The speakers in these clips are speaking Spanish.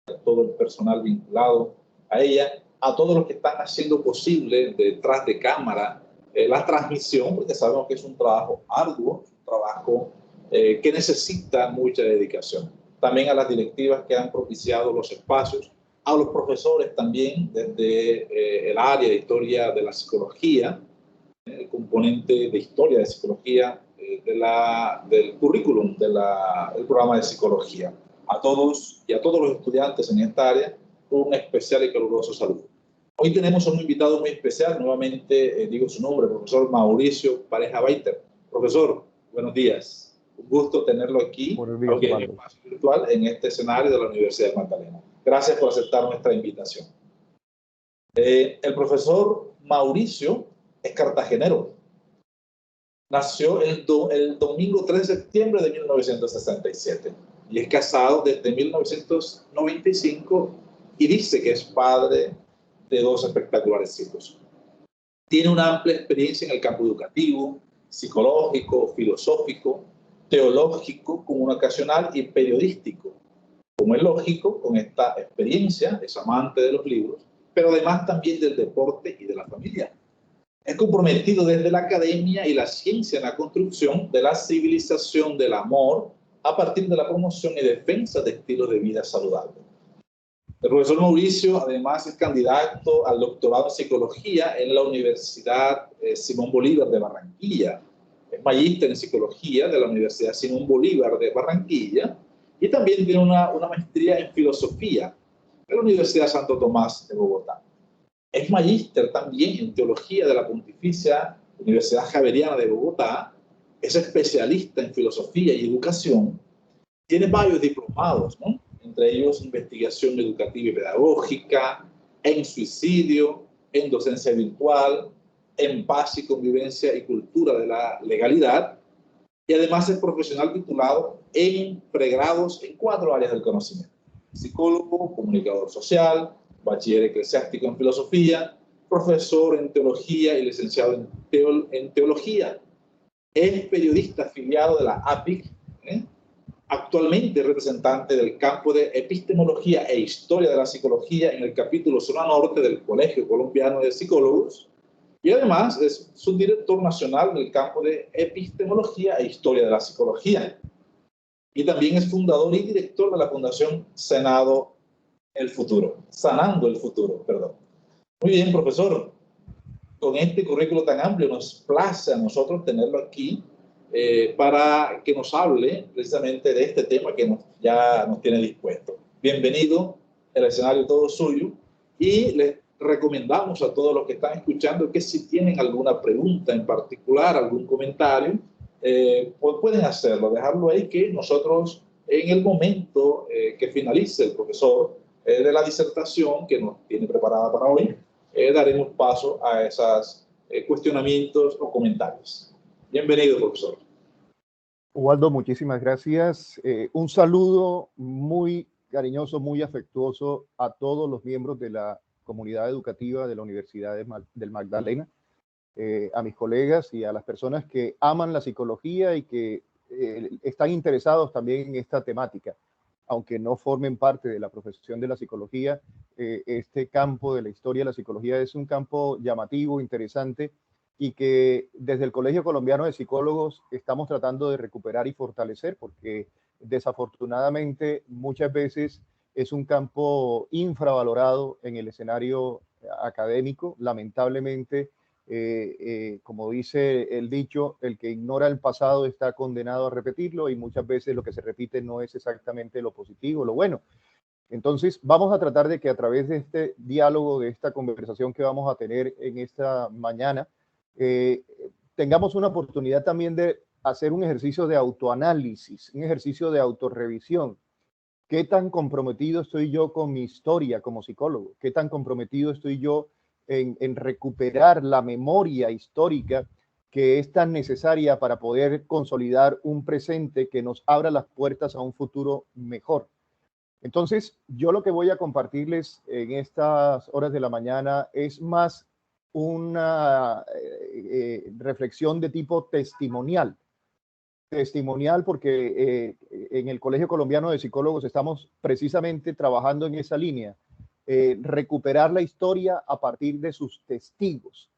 a todo el personal vinculado a ella, a todos los que están haciendo posible detrás de cámara la transmisión, porque sabemos que es un trabajo arduo, un trabajo que necesita mucha dedicación. También a las directivas que han propiciado los espacios, a los profesores también desde el área de historia de la psicología, el componente de historia de psicología del currículum del programa de psicología. A todos y a todos los estudiantes en esta área, un especial y caluroso saludo. Hoy tenemos a un invitado muy especial, nuevamente digo su nombre, profesor Mauricio Pareja Baiter. Profesor, buenos días. Un gusto tenerlo aquí, aunque en espacio virtual, en este escenario de la Universidad de Magdalena. Gracias por aceptar nuestra invitación. El profesor Mauricio es cartagenero. Nació el domingo 3 de septiembre de 1967 y es casado desde 1995 y dice que es padre de 2 espectaculares hijos. Tiene una amplia experiencia en el campo educativo, psicológico, filosófico, teológico, comunicacional y periodístico. Como es lógico, con esta experiencia es amante de los libros, pero además también del deporte y de la familia. Es comprometido desde la academia y la ciencia en la construcción de la civilización del amor a partir de la promoción y defensa de estilos de vida saludables. El profesor Mauricio además es candidato al doctorado en psicología en la Universidad Simón Bolívar de Barranquilla. Es magíster en psicología de la Universidad Simón Bolívar de Barranquilla y también tiene una maestría en filosofía de la Universidad Santo Tomás de Bogotá. Es magíster también en teología de la Pontificia Universidad Javeriana de Bogotá. Es especialista en filosofía y educación. Tiene varios diplomados, ¿no? Entre ellos investigación educativa y pedagógica, en suicidio, en docencia virtual, en paz y convivencia y cultura de la legalidad. Y además es profesional titulado en pregrados en 4 áreas del conocimiento: psicólogo, comunicador social, bachiller eclesiástico en filosofía, profesor en teología y licenciado en teología. Es periodista afiliado de la APIC, actualmente representante del campo de epistemología e historia de la psicología en el capítulo Zona Norte del Colegio Colombiano de Psicólogos, y además es subdirector nacional del campo de epistemología e historia de la psicología. Y también es fundador y director de la Fundación Sanando el Futuro. Muy bien, profesor. Con este currículo tan amplio nos place a nosotros tenerlo aquí para que nos hable precisamente de este tema que ya nos tiene dispuesto. Bienvenido, el escenario todo suyo, y les recomendamos a todos los que están escuchando que si tienen alguna pregunta en particular, algún comentario, pues pueden hacerlo, dejarlo ahí, que nosotros en el momento que finalice el profesor de la disertación que nos tiene preparada para hoy, daremos paso a esos cuestionamientos o comentarios. Bienvenido, profesor. Ubaldo, muchísimas gracias. Un saludo muy cariñoso, muy afectuoso a todos los miembros de la comunidad educativa de la Universidad del Magdalena, a mis colegas y a las personas que aman la psicología y que están interesados también en esta temática. Aunque no formen parte de la profesión de la psicología, este campo de la historia de la psicología es un campo llamativo, interesante, y que desde el Colegio Colombiano de Psicólogos estamos tratando de recuperar y fortalecer, porque desafortunadamente muchas veces es un campo infravalorado en el escenario académico. Lamentablemente, como dice el dicho, el que ignora el pasado está condenado a repetirlo, y muchas veces lo que se repite no es exactamente lo positivo, lo bueno. Entonces, vamos a tratar de que a través de este diálogo, de esta conversación que vamos a tener en esta mañana, tengamos una oportunidad también de hacer un ejercicio de autoanálisis, un ejercicio de autorrevisión. ¿Qué tan comprometido estoy yo con mi historia como psicólogo? ¿Qué tan comprometido estoy yo en recuperar la memoria histórica que es tan necesaria para poder consolidar un presente que nos abra las puertas a un futuro mejor? Entonces, yo lo que voy a compartirles en estas horas de la mañana es más una reflexión de tipo testimonial. testimonial porque en el Colegio Colombiano de Psicólogos estamos precisamente trabajando en esa línea, recuperar la historia a partir de sus testigos.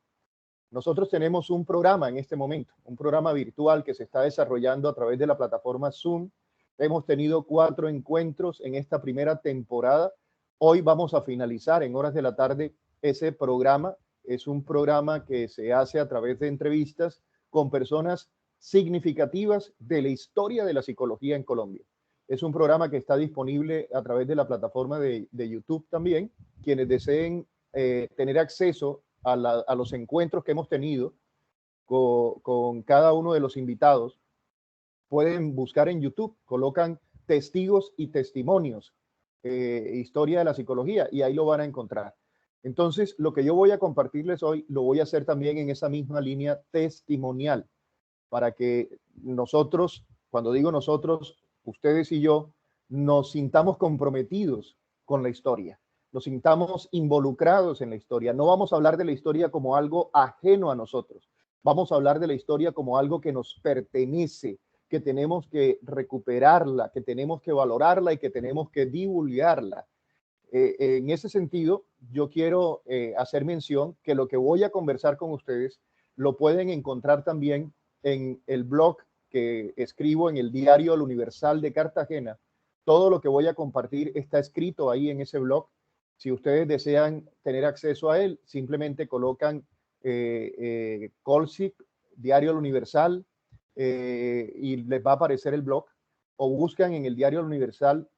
Nosotros tenemos un programa en este momento, un programa virtual que se está desarrollando a través de la plataforma Zoom. Hemos tenido 4 encuentros en esta primera temporada. Hoy vamos a finalizar en horas de la tarde ese programa. Es un programa que se hace a través de entrevistas con personas significativas de la historia de la psicología en Colombia. Es un programa que está disponible a través de la plataforma de YouTube también. Quienes deseen tener acceso a los encuentros que hemos tenido con cada uno de los invitados, pueden buscar en YouTube, colocan testigos y testimonios, historia de la psicología, y ahí lo van a encontrar. Entonces, lo que yo voy a compartirles hoy, lo voy a hacer también en esa misma línea testimonial, para que nosotros, cuando digo nosotros, ustedes y yo, nos sintamos comprometidos con la historia, nos sintamos involucrados en la historia. No vamos a hablar de la historia como algo ajeno a nosotros. Vamos a hablar de la historia como algo que nos pertenece, que tenemos que recuperarla, que tenemos que valorarla y que tenemos que divulgarla. En ese sentido, yo quiero hacer mención que lo que voy a conversar con ustedes lo pueden encontrar también en el blog que escribo en el diario El Universal de Cartagena. Todo lo que voy a compartir está escrito ahí en ese blog. Si ustedes desean tener acceso a él, simplemente colocan Colsic, Diario El Universal, y les va a aparecer el blog, o buscan en el Diario El Universal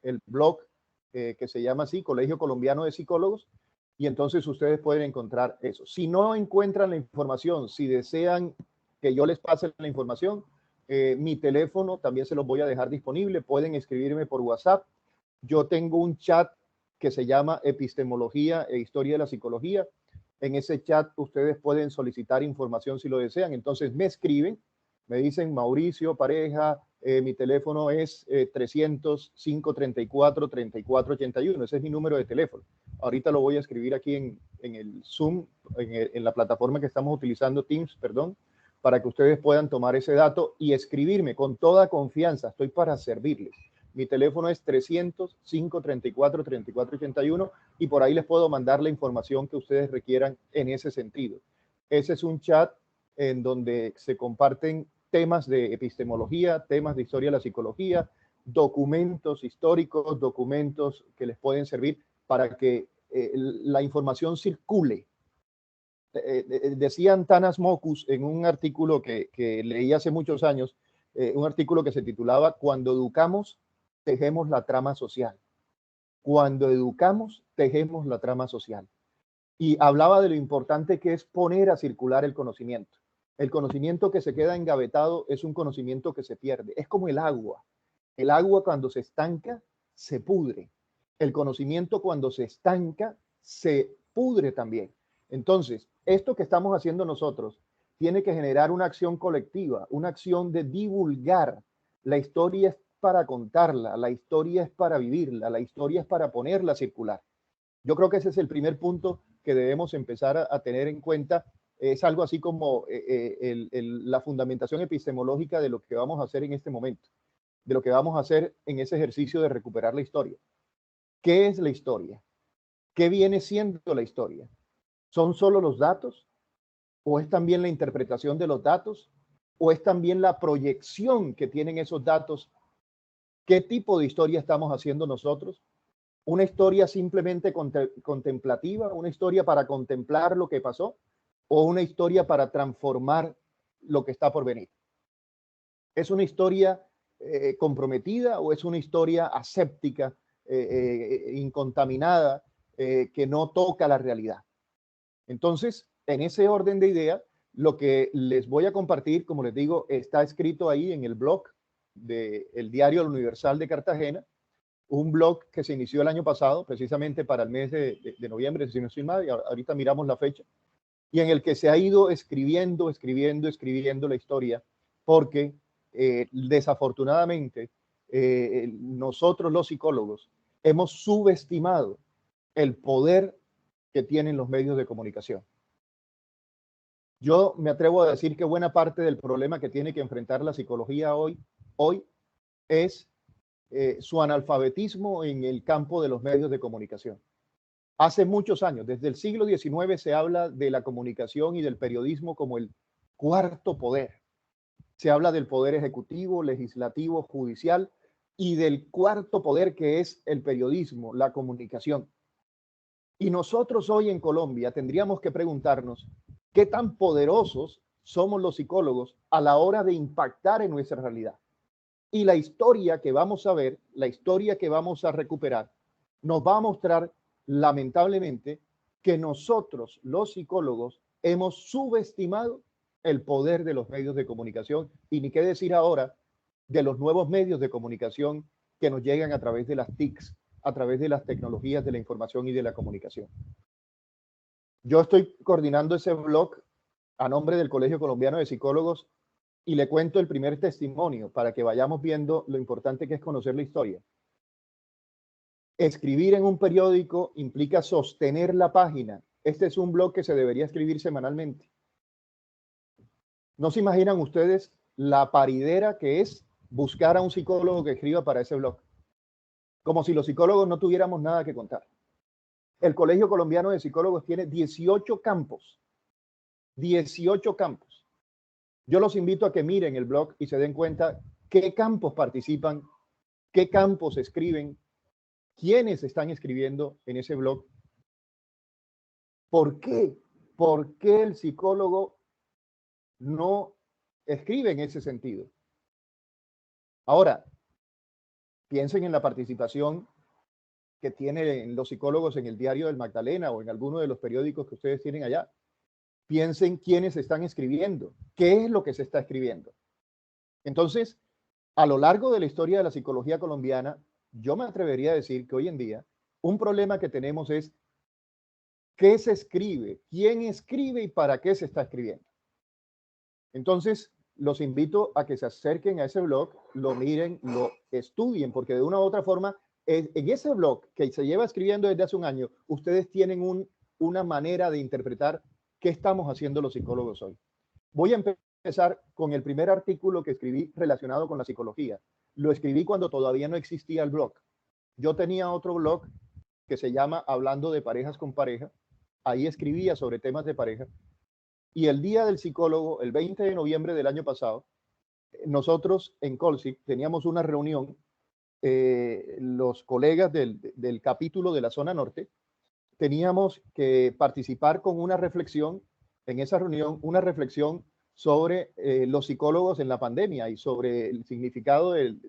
el blog que se llama así, Colegio Colombiano de Psicólogos, y entonces ustedes pueden encontrar eso. Si no encuentran la información, si desean que yo les pase la información, mi teléfono también se los voy a dejar disponible, pueden escribirme por WhatsApp. Yo tengo un chat que se llama Epistemología e Historia de la Psicología. En ese chat ustedes pueden solicitar información si lo desean. Entonces me escriben, me dicen Mauricio Pareja, mi teléfono es 300-534-3481. Ese es mi número de teléfono. Ahorita lo voy a escribir aquí en el Zoom, en la plataforma que estamos utilizando, Teams, perdón, para que ustedes puedan tomar ese dato y escribirme con toda confianza. Estoy para servirles. Mi teléfono es 300-534-3481 y por ahí les puedo mandar la información que ustedes requieran en ese sentido. Ese es un chat en donde se comparten temas de epistemología, temas de historia de la psicología, documentos históricos, documentos que les pueden servir para que la información circule. Decía Antanas Mockus en un artículo que leí hace muchos años, un artículo que se titulaba Cuando educamos, tejemos la trama social. Cuando educamos, tejemos la trama social. Y hablaba de lo importante que es poner a circular el conocimiento. El conocimiento que se queda engavetado es un conocimiento que se pierde. Es como el agua. El agua cuando se estanca, se pudre. El conocimiento cuando se estanca, se pudre también. Entonces, esto que estamos haciendo nosotros tiene que generar una acción colectiva, una acción de divulgar. La historia es para contarla, la historia es para vivirla, la historia es para ponerla a circular. Yo creo que ese es el primer punto que debemos empezar a tener en cuenta. Es algo así como la fundamentación epistemológica de lo que vamos a hacer en este momento, de lo que vamos a hacer en ese ejercicio de recuperar la historia. ¿Qué es la historia? ¿Qué viene siendo la historia? ¿Son solo los datos? ¿O es también la interpretación de los datos? ¿O es también la proyección que tienen esos datos? ¿Qué tipo de historia estamos haciendo nosotros? ¿Una historia simplemente contemplativa? ¿Una historia para contemplar lo que pasó? ¿O una historia para transformar lo que está por venir? ¿Es una historia comprometida o es una historia aséptica, incontaminada, que no toca la realidad? Entonces, en ese orden de idea, lo que les voy a compartir, como les digo, está escrito ahí en el blog del diario El Universal de Cartagena, un blog que se inició el año pasado, precisamente para el mes de noviembre, si no estoy mal, y ahorita miramos la fecha, y en el que se ha ido escribiendo la historia, porque desafortunadamente nosotros los psicólogos hemos subestimado el poder que tienen los medios de comunicación. Yo me atrevo a decir que buena parte del problema que tiene que enfrentar la psicología hoy es su analfabetismo en el campo de los medios de comunicación. Hace muchos años, desde el siglo XIX, se habla de la comunicación y del periodismo como el cuarto poder. Se habla del poder ejecutivo, legislativo, judicial y del cuarto poder que es el periodismo, la comunicación. Y nosotros hoy en Colombia tendríamos que preguntarnos qué tan poderosos somos los psicólogos a la hora de impactar en nuestra realidad. Y la historia que vamos a ver, la historia que vamos a recuperar, nos va a mostrar lamentablemente que nosotros, los psicólogos, hemos subestimado el poder de los medios de comunicación y ni qué decir ahora de los nuevos medios de comunicación que nos llegan a través de las TICs, a través de las tecnologías de la información y de la comunicación. Yo estoy coordinando ese blog a nombre del Colegio Colombiano de Psicólogos y le cuento el primer testimonio para que vayamos viendo lo importante que es conocer la historia. Escribir en un periódico implica sostener la página. Este es un blog que se debería escribir semanalmente. ¿No se imaginan ustedes la paridera que es buscar a un psicólogo que escriba para ese blog? Como si los psicólogos no tuviéramos nada que contar. El Colegio Colombiano de Psicólogos tiene 18 campos. 18 campos. Yo los invito a que miren el blog y se den cuenta qué campos participan, qué campos escriben, quiénes están escribiendo en ese blog. ¿Por qué? ¿Por qué el psicólogo no escribe en ese sentido? Ahora, piensen en la participación que tienen los psicólogos en el Diario del Magdalena o en alguno de los periódicos que ustedes tienen allá. Piensen quiénes están escribiendo, qué es lo que se está escribiendo. Entonces, a lo largo de la historia de la psicología colombiana, yo me atrevería a decir que hoy en día un problema que tenemos es qué se escribe, quién escribe y para qué se está escribiendo. Entonces, los invito a que se acerquen a ese blog, lo miren, lo estudien, porque de una u otra forma, en ese blog que se lleva escribiendo desde hace un año, ustedes tienen una manera de interpretar qué estamos haciendo los psicólogos hoy. Voy a empezar con el primer artículo que escribí relacionado con la psicología. Lo escribí cuando todavía no existía el blog. Yo tenía otro blog que se llama Hablando de parejas con pareja. Ahí escribía sobre temas de pareja. Y el Día del Psicólogo, el 20 de noviembre del año pasado, nosotros en Colsic teníamos una reunión, los colegas del capítulo de la zona norte, teníamos que participar con una reflexión, en esa reunión, una reflexión sobre los psicólogos en la pandemia y sobre el significado del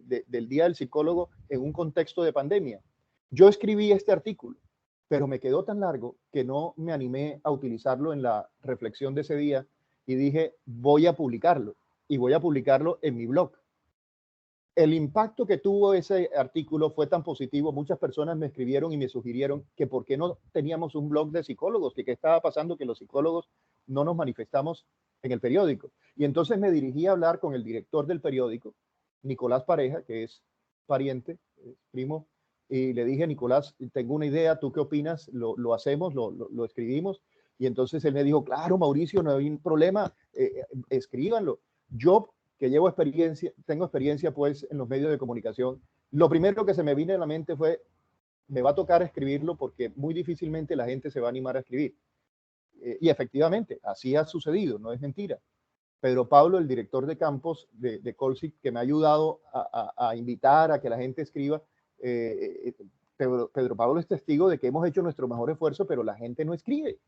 Día del Psicólogo en un contexto de pandemia. Yo escribí este artículo, pero me quedó tan largo que no me animé a utilizarlo en la reflexión de ese día y dije, voy a publicarlo y voy a publicarlo en mi blog. El impacto que tuvo ese artículo fue tan positivo, muchas personas me escribieron y me sugirieron que por qué no teníamos un blog de psicólogos, que qué estaba pasando que los psicólogos no nos manifestamos en el periódico. Y entonces me dirigí a hablar con el director del periódico, Nicolás Pareja, que es pariente, primo, y le dije, Nicolás, tengo una idea, ¿tú qué opinas? Lo hacemos, lo escribimos. Y entonces él me dijo, claro, Mauricio, no hay un problema, escríbanlo. Yo que tengo experiencia pues en los medios de comunicación, lo primero que se me vino a la mente fue, me va a tocar escribirlo porque muy difícilmente la gente se va a animar a escribir. Y efectivamente, así ha sucedido, no es mentira. Pedro Pablo, el director de campos de Colsic, que me ha ayudado a invitar a que la gente escriba, Pedro Pablo es testigo de que hemos hecho nuestro mejor esfuerzo, pero la gente no escribe.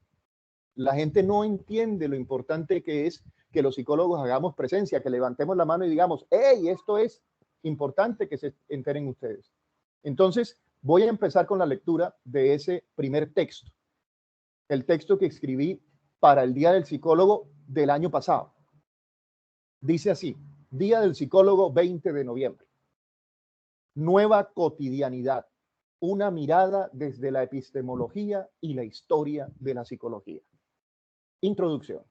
La gente no entiende lo importante que es que los psicólogos hagamos presencia, que levantemos la mano y digamos, hey, esto es importante que se enteren ustedes. Entonces, voy a empezar con la lectura de ese primer texto, el texto que escribí para el Día del Psicólogo del año pasado. Dice así, Día del Psicólogo 20 de noviembre. Nueva cotidianidad, una mirada desde la epistemología y la historia de la psicología. Introducción.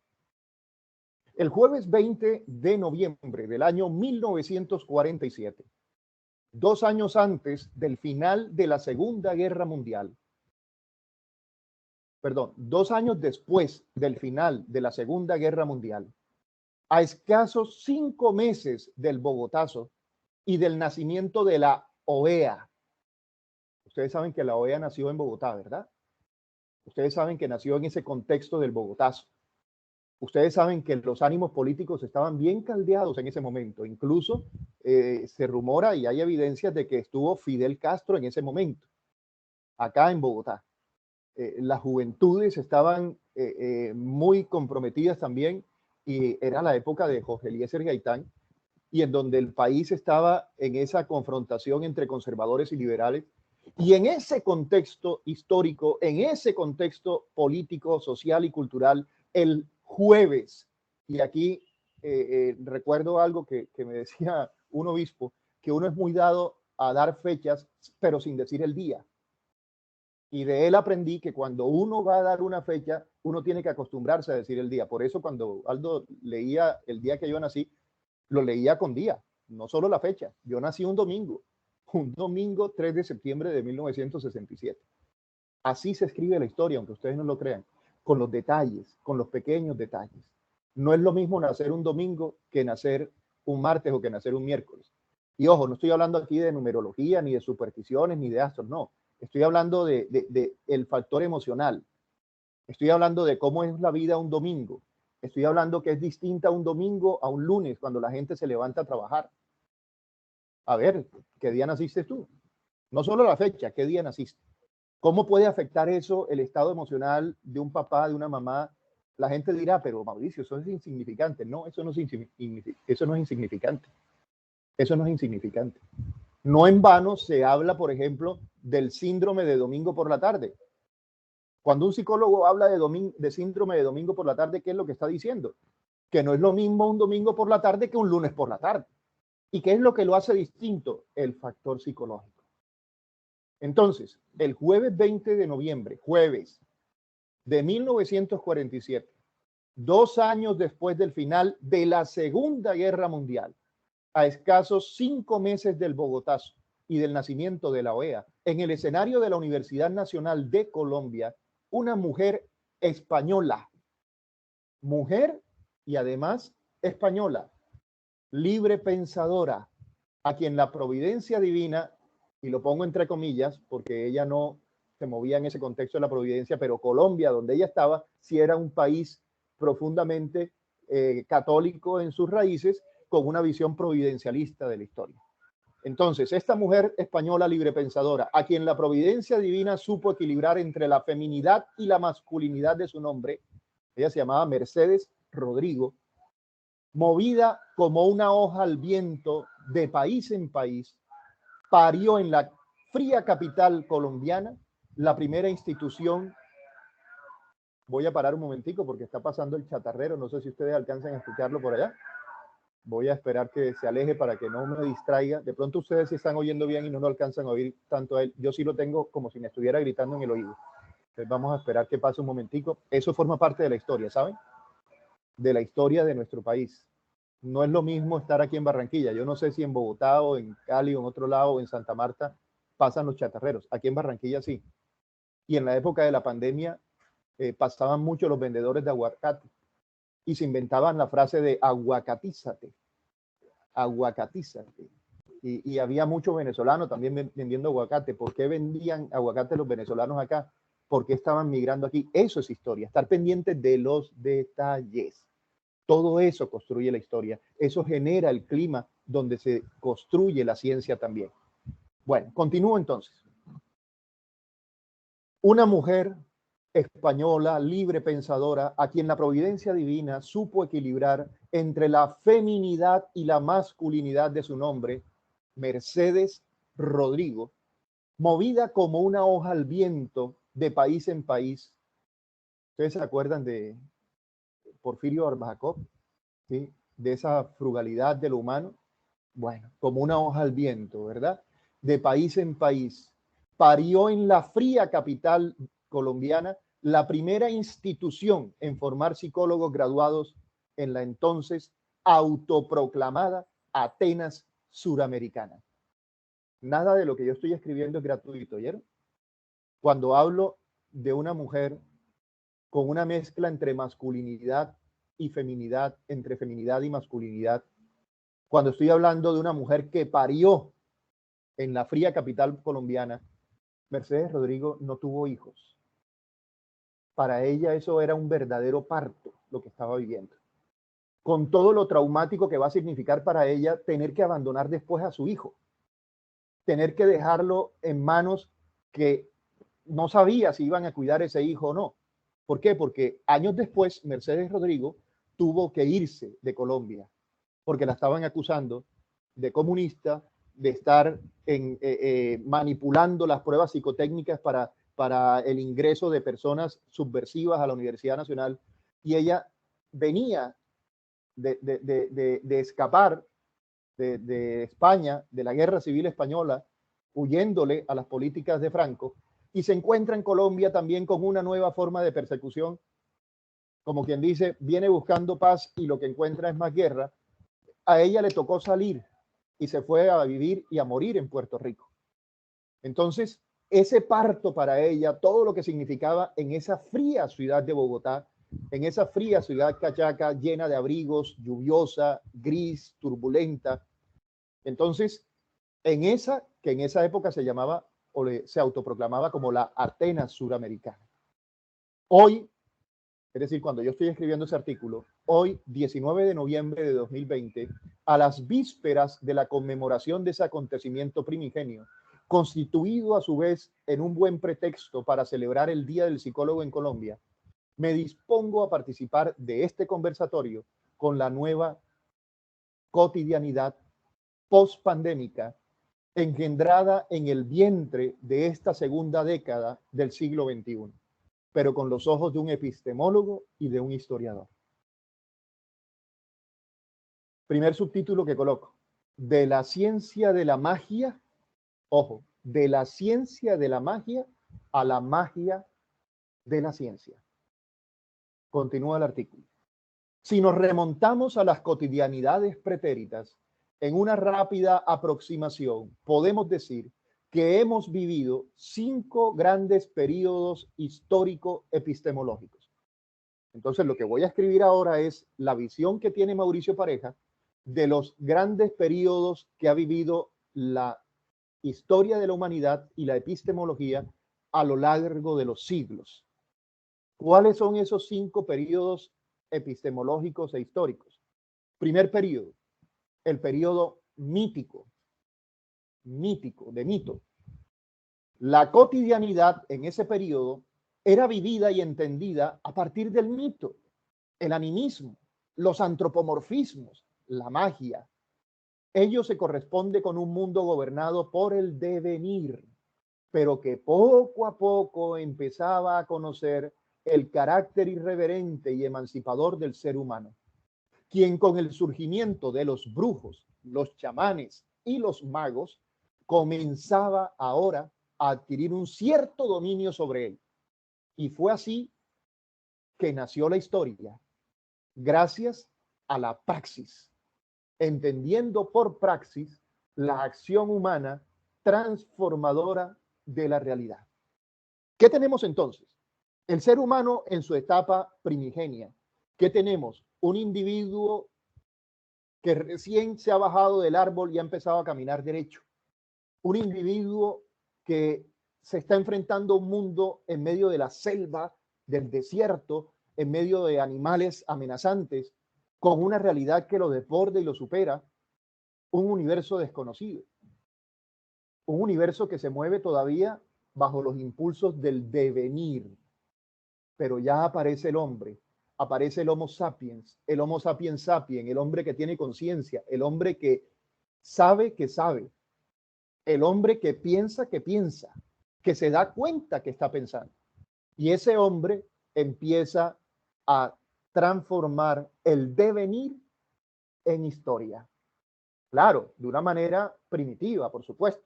El jueves 20 de noviembre del año 1947, 2 años antes del final de la Segunda Guerra Mundial, perdón, 2 años después del final de la Segunda Guerra Mundial, a escasos 5 meses del Bogotazo y del nacimiento de la OEA. Ustedes saben que la OEA nació en Bogotá, ¿verdad? Ustedes saben que nació en ese contexto del Bogotazo. Ustedes saben que los ánimos políticos estaban bien caldeados en ese momento. Incluso se rumora y hay evidencias de que estuvo Fidel Castro en ese momento, acá en Bogotá. Las juventudes estaban muy comprometidas también y era la época de Jorge Eliezer Gaitán y en donde el país estaba en esa confrontación entre conservadores y liberales. Y en ese contexto histórico, en ese contexto político, social y cultural, el jueves, y aquí recuerdo algo que me decía un obispo, que uno es muy dado a dar fechas, pero sin decir el día. Y de él aprendí que cuando uno va a dar una fecha, uno tiene que acostumbrarse a decir el día. Por eso cuando Aldo leía el día que yo nací, lo leía con día, no solo la fecha. Yo nací un domingo 3 de septiembre de 1967. Así se escribe la historia, aunque ustedes no lo crean, con los detalles, con los pequeños detalles. No es lo mismo nacer un domingo que nacer un martes o que nacer un miércoles. Y ojo, no estoy hablando aquí de numerología, ni de supersticiones, ni de astros, no. Estoy hablando de el factor emocional. Estoy hablando de cómo es la vida un domingo. Estoy hablando que es distinta un domingo a un lunes cuando la gente se levanta a trabajar. A ver, ¿qué día naciste tú? No solo la fecha, ¿qué día naciste? ¿Cómo puede afectar eso el estado emocional de un papá, de una mamá? La gente dirá, pero Mauricio, eso es insignificante. No, eso no es insignificante. Eso no es insignificante. Eso no es insignificante. No en vano se habla, por ejemplo, del síndrome de domingo por la tarde. Cuando un psicólogo habla de síndrome de domingo por la tarde, ¿qué es lo que está diciendo? Que no es lo mismo un domingo por la tarde que un lunes por la tarde. ¿Y qué es lo que lo hace distinto? El factor psicológico. Entonces, el jueves 20 de noviembre, jueves de 1947, 2 años después del final de la Segunda Guerra Mundial, a escasos 5 meses del Bogotazo y del nacimiento de la OEA, en el escenario de la Universidad Nacional de Colombia, una mujer española, mujer y además española, libre pensadora, a quien la providencia divina, y lo pongo entre comillas porque ella no se movía en ese contexto de la providencia, pero Colombia, donde ella estaba, sí era un país profundamente católico en sus raíces, con una visión providencialista de la historia. Entonces, esta mujer española librepensadora, a quien la providencia divina supo equilibrar entre la feminidad y la masculinidad de su nombre, ella se llamaba Mercedes Rodrigo, movida como una hoja al viento de país en país, parió en la fría capital colombiana la primera institución. Voy a parar un momentico porque está pasando el chatarrero, no sé si ustedes alcanzan a escucharlo por allá. Voy a esperar que se aleje para que no me distraiga. De pronto ustedes sí están oyendo bien y no lo alcanzan a oír tanto a él. Yo sí lo tengo como si me estuviera gritando en el oído. Entonces vamos a esperar que pase un momentico. Eso forma parte de la historia, ¿saben? De la historia de nuestro país. No es lo mismo estar aquí en Barranquilla. Yo no sé si en Bogotá o en Cali o en otro lado o en Santa Marta pasan los chatarreros. Aquí en Barranquilla sí. Y en la época de la pandemia pasaban mucho los vendedores de aguacate y se inventaban la frase de aguacatízate, aguacatízate. Y había muchos venezolanos también vendiendo aguacate. ¿Por qué vendían aguacate los venezolanos acá? ¿Por qué estaban migrando aquí? Eso es historia, estar pendiente de los detalles. Todo eso construye la historia. Eso genera el clima donde se construye la ciencia también. Bueno, continúo entonces. Una mujer española, libre pensadora, a quien la providencia divina supo equilibrar entre la feminidad y la masculinidad de su nombre, Mercedes Rodrigo, movida como una hoja al viento de país en país. ¿Ustedes se acuerdan de Porfirio Barbajacob? ¿Sí? De esa frugalidad de lo humano. Bueno, como una hoja al viento, ¿verdad? De país en país. Parió en la fría capital colombiana la primera institución en formar psicólogos graduados en la entonces autoproclamada Atenas Suramericana. Nada de lo que yo estoy escribiendo es gratuito, ¿oyeron? Cuando hablo de una mujer con una mezcla entre masculinidad y feminidad, entre feminidad y masculinidad. Cuando estoy hablando de una mujer que parió en la fría capital colombiana, Mercedes Rodrigo no tuvo hijos. Para ella eso era un verdadero parto, lo que estaba viviendo. Con todo lo traumático que va a significar para ella tener que abandonar después a su hijo, tener que dejarlo en manos que no sabía si iban a cuidar ese hijo o no. ¿Por qué? Porque años después Mercedes Rodrigo tuvo que irse de Colombia porque la estaban acusando de comunista, de estar manipulando las pruebas psicotécnicas para el ingreso de personas subversivas a la Universidad Nacional. Y ella venía de escapar de España, de la Guerra Civil Española, huyéndole a las políticas de Franco, y se encuentra en Colombia también con una nueva forma de persecución, como quien dice, viene buscando paz y lo que encuentra es más guerra. A ella le tocó salir y se fue a vivir y a morir en Puerto Rico. Entonces, ese parto para ella, todo lo que significaba en esa fría ciudad de Bogotá, en esa fría ciudad cachaca, llena de abrigos, lluviosa, gris, turbulenta. Entonces, en esa época se llamaba o se autoproclamaba como la Atenas suramericana. Hoy, es decir, cuando yo estoy escribiendo ese artículo, hoy, 19 de noviembre de 2020, a las vísperas de la conmemoración de ese acontecimiento primigenio, constituido a su vez en un buen pretexto para celebrar el Día del Psicólogo en Colombia, me dispongo a participar de este conversatorio con la nueva cotidianidad post-pandémica engendrada en el vientre de esta segunda década del siglo XXI, pero con los ojos de un epistemólogo y de un historiador. Primer subtítulo que coloco: de la ciencia de la magia, ojo, de la ciencia de la magia a la magia de la ciencia. Continúa el artículo. Si nos remontamos a las cotidianidades pretéritas, en una rápida aproximación podemos decir que hemos vivido 5 grandes periodos histórico-epistemológicos. Entonces, lo que voy a escribir ahora es la visión que tiene Mauricio Pareja de los grandes periodos que ha vivido la historia de la humanidad y la epistemología a lo largo de los siglos. ¿Cuáles son esos 5 periodos epistemológicos e históricos? Primer periodo, el periodo mítico, de mito. La cotidianidad en ese periodo era vivida y entendida a partir del mito, el animismo, los antropomorfismos, la magia. Ello se corresponde con un mundo gobernado por el devenir, pero que poco a poco empezaba a conocer el carácter irreverente y emancipador del ser humano, quien con el surgimiento de los brujos, los chamanes y los magos comenzaba ahora a adquirir un cierto dominio sobre él. Y fue así que nació la historia, gracias a la praxis, entendiendo por praxis la acción humana transformadora de la realidad. ¿Qué tenemos entonces? El ser humano en su etapa primigenia. ¿Qué tenemos? Un individuo que recién se ha bajado del árbol y ha empezado a caminar derecho. Un individuo que se está enfrentando a un mundo en medio de la selva, del desierto, en medio de animales amenazantes, con una realidad que lo desborda y lo supera, un universo desconocido, un universo que se mueve todavía bajo los impulsos del devenir. Pero ya aparece el hombre, aparece el Homo sapiens sapiens, el hombre que tiene conciencia, el hombre que sabe, el hombre que piensa, que se da cuenta que está pensando. Y ese hombre empieza a transformar el devenir en historia. Claro, de una manera primitiva, por supuesto.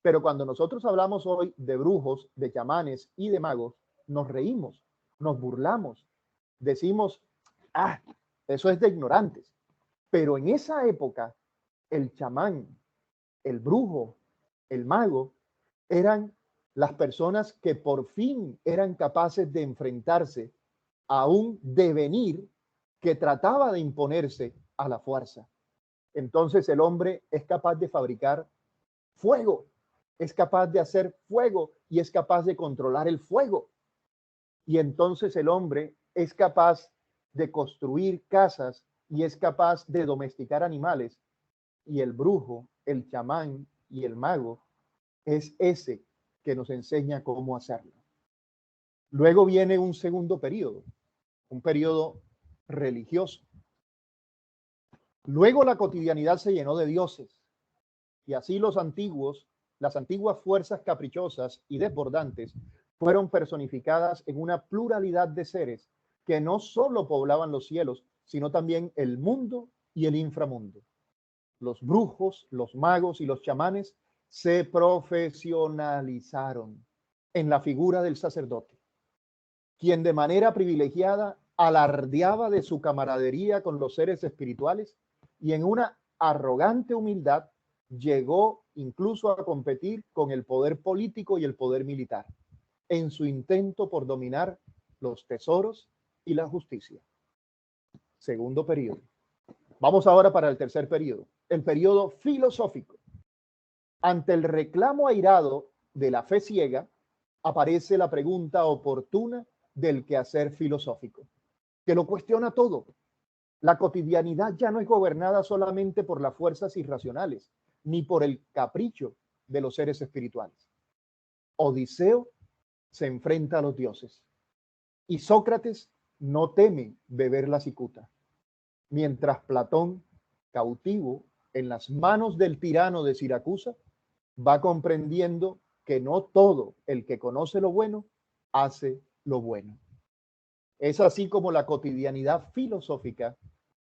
Pero cuando nosotros hablamos hoy de brujos, de chamanes y de magos, nos reímos, nos burlamos, decimos, ah, eso es de ignorantes. Pero en esa época, el chamán, el brujo, el mago, eran las personas que por fin eran capaces de enfrentarse a un devenir que trataba de imponerse a la fuerza. Entonces el hombre es capaz de fabricar fuego, es capaz de hacer fuego y es capaz de controlar el fuego. Y entonces el hombre es capaz de construir casas y es capaz de domesticar animales. Y el brujo, el chamán y el mago es ese que nos enseña cómo hacerlo. Luego viene un segundo periodo, un periodo religioso. Luego la cotidianidad se llenó de dioses y así las antiguas fuerzas caprichosas y desbordantes fueron personificadas en una pluralidad de seres que no solo poblaban los cielos, sino también el mundo y el inframundo. Los brujos, los magos y los chamanes se profesionalizaron en la figura del sacerdote, quien de manera privilegiada alardeaba de su camaradería con los seres espirituales y en una arrogante humildad llegó incluso a competir con el poder político y el poder militar en su intento por dominar los tesoros y la justicia. Segundo periodo. Vamos ahora para el tercer periodo, el periodo filosófico. Ante el reclamo airado de la fe ciega, aparece la pregunta oportuna del quehacer filosófico, que lo cuestiona todo. La cotidianidad ya no es gobernada solamente por las fuerzas irracionales, ni por el capricho de los seres espirituales. Odiseo se enfrenta a los dioses y Sócrates no teme beber la cicuta, mientras Platón, cautivo en las manos del tirano de Siracusa, va comprendiendo que no todo el que conoce lo bueno hace lo bueno. Es así como la cotidianidad filosófica,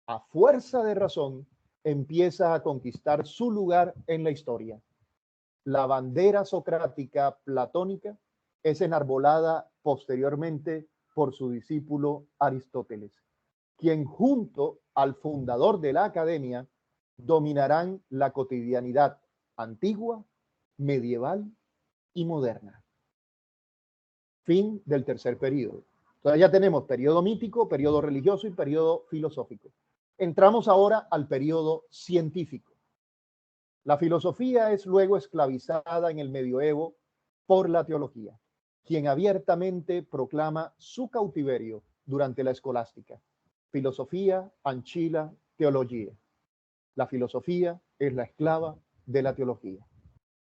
a fuerza de razón, empieza a conquistar su lugar en la historia. La bandera socrática platónica es enarbolada posteriormente por su discípulo Aristóteles, quien junto al fundador de la academia dominarán la cotidianidad antigua, medieval y moderna. Fin del tercer periodo. Entonces ya tenemos periodo mítico, periodo religioso y periodo filosófico. Entramos ahora al periodo científico. La filosofía es luego esclavizada en el medioevo por la teología, quien abiertamente proclama su cautiverio durante la escolástica. Filosofía, ancilla, teología. La filosofía es la esclava de la teología.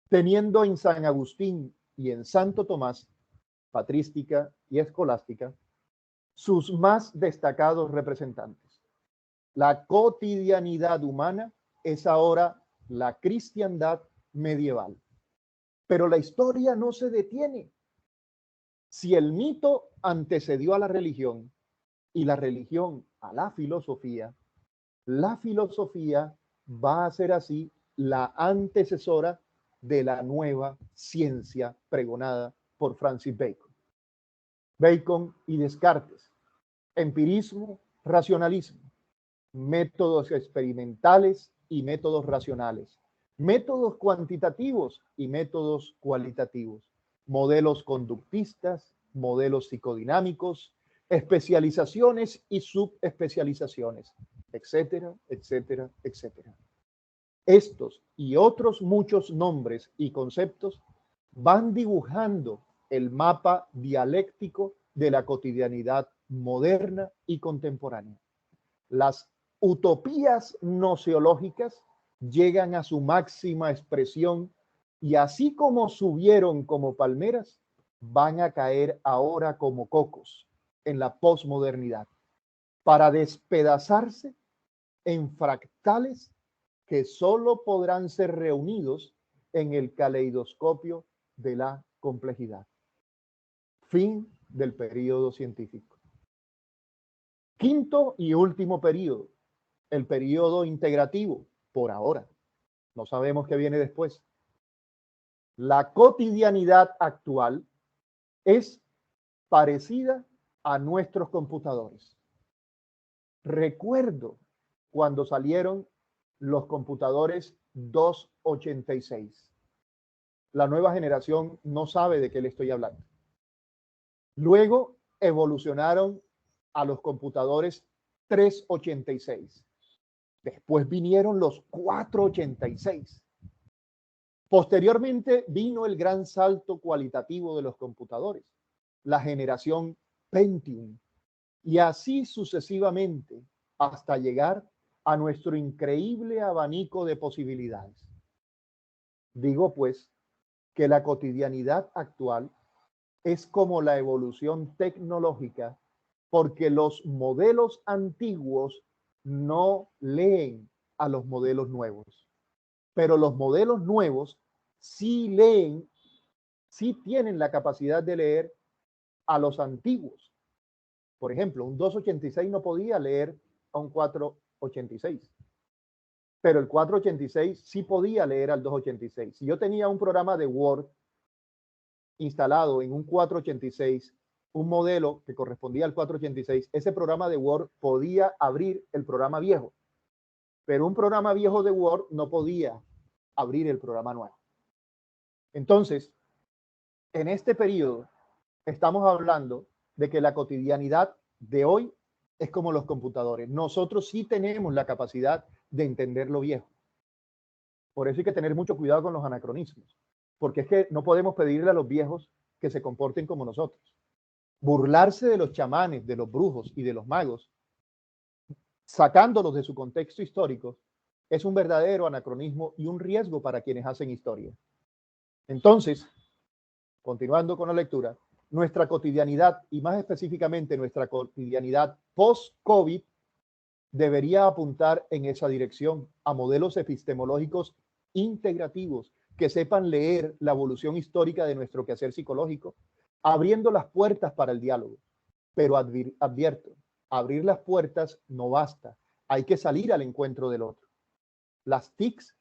Teniendo en San Agustín y en Santo Tomás, patrística y escolástica, sus más destacados representantes. La cotidianidad humana es ahora la cristiandad medieval. Pero la historia no se detiene. Si el mito antecedió a la religión y la religión a la filosofía va a ser así la antecesora de la nueva ciencia pregonada por Francis Bacon. Bacon y Descartes, empirismo, racionalismo, métodos experimentales y métodos racionales, métodos cuantitativos y métodos cualitativos, modelos conductistas, modelos psicodinámicos, especializaciones y subespecializaciones, etcétera, etcétera, etcétera. Estos y otros muchos nombres y conceptos van dibujando el mapa dialéctico de la cotidianidad moderna y contemporánea. Las utopías gnoseológicas llegan a su máxima expresión y así como subieron como palmeras, van a caer ahora como cocos en la posmodernidad para despedazarse en fractales que solo podrán ser reunidos en el caleidoscopio de la complejidad. Fin del periodo científico. Quinto y último periodo, el periodo integrativo, por ahora. No sabemos qué viene después. La cotidianidad actual es parecida a nuestros computadores. Recuerdo cuando salieron los computadores 286. La nueva generación no sabe de qué le estoy hablando. Luego evolucionaron a los computadores 386. Después vinieron los 486. Posteriormente vino el gran salto cualitativo de los computadores, la generación Pentium, y así sucesivamente hasta llegar a nuestro increíble abanico de posibilidades. Digo pues que la cotidianidad actual es como la evolución tecnológica, porque los modelos antiguos no leen a los modelos nuevos, pero los modelos nuevos sí leen, sí tienen la capacidad de leer a los antiguos. Por ejemplo, un 286 no podía leer a un 486, pero el 486 sí podía leer al 286. Si yo tenía un programa de Word instalado en un 486, un modelo que correspondía al 486, ese programa de Word podía abrir el programa viejo, pero un programa viejo de Word no podía abrir el programa nuevo. Entonces, en este periodo estamos hablando de que la cotidianidad de hoy es como los computadores. Nosotros sí tenemos la capacidad de entender lo viejo. Por eso hay que tener mucho cuidado con los anacronismos, porque es que no podemos pedirle a los viejos que se comporten como nosotros. Burlarse de los chamanes, de los brujos y de los magos, sacándolos de su contexto histórico, es un verdadero anacronismo y un riesgo para quienes hacen historia. Entonces, continuando con la lectura, nuestra cotidianidad y más específicamente nuestra cotidianidad post-COVID debería apuntar en esa dirección a modelos epistemológicos integrativos que sepan leer la evolución histórica de nuestro quehacer psicológico, abriendo las puertas para el diálogo. Pero advierto, abrir las puertas no basta, hay que salir al encuentro del otro. Las TICs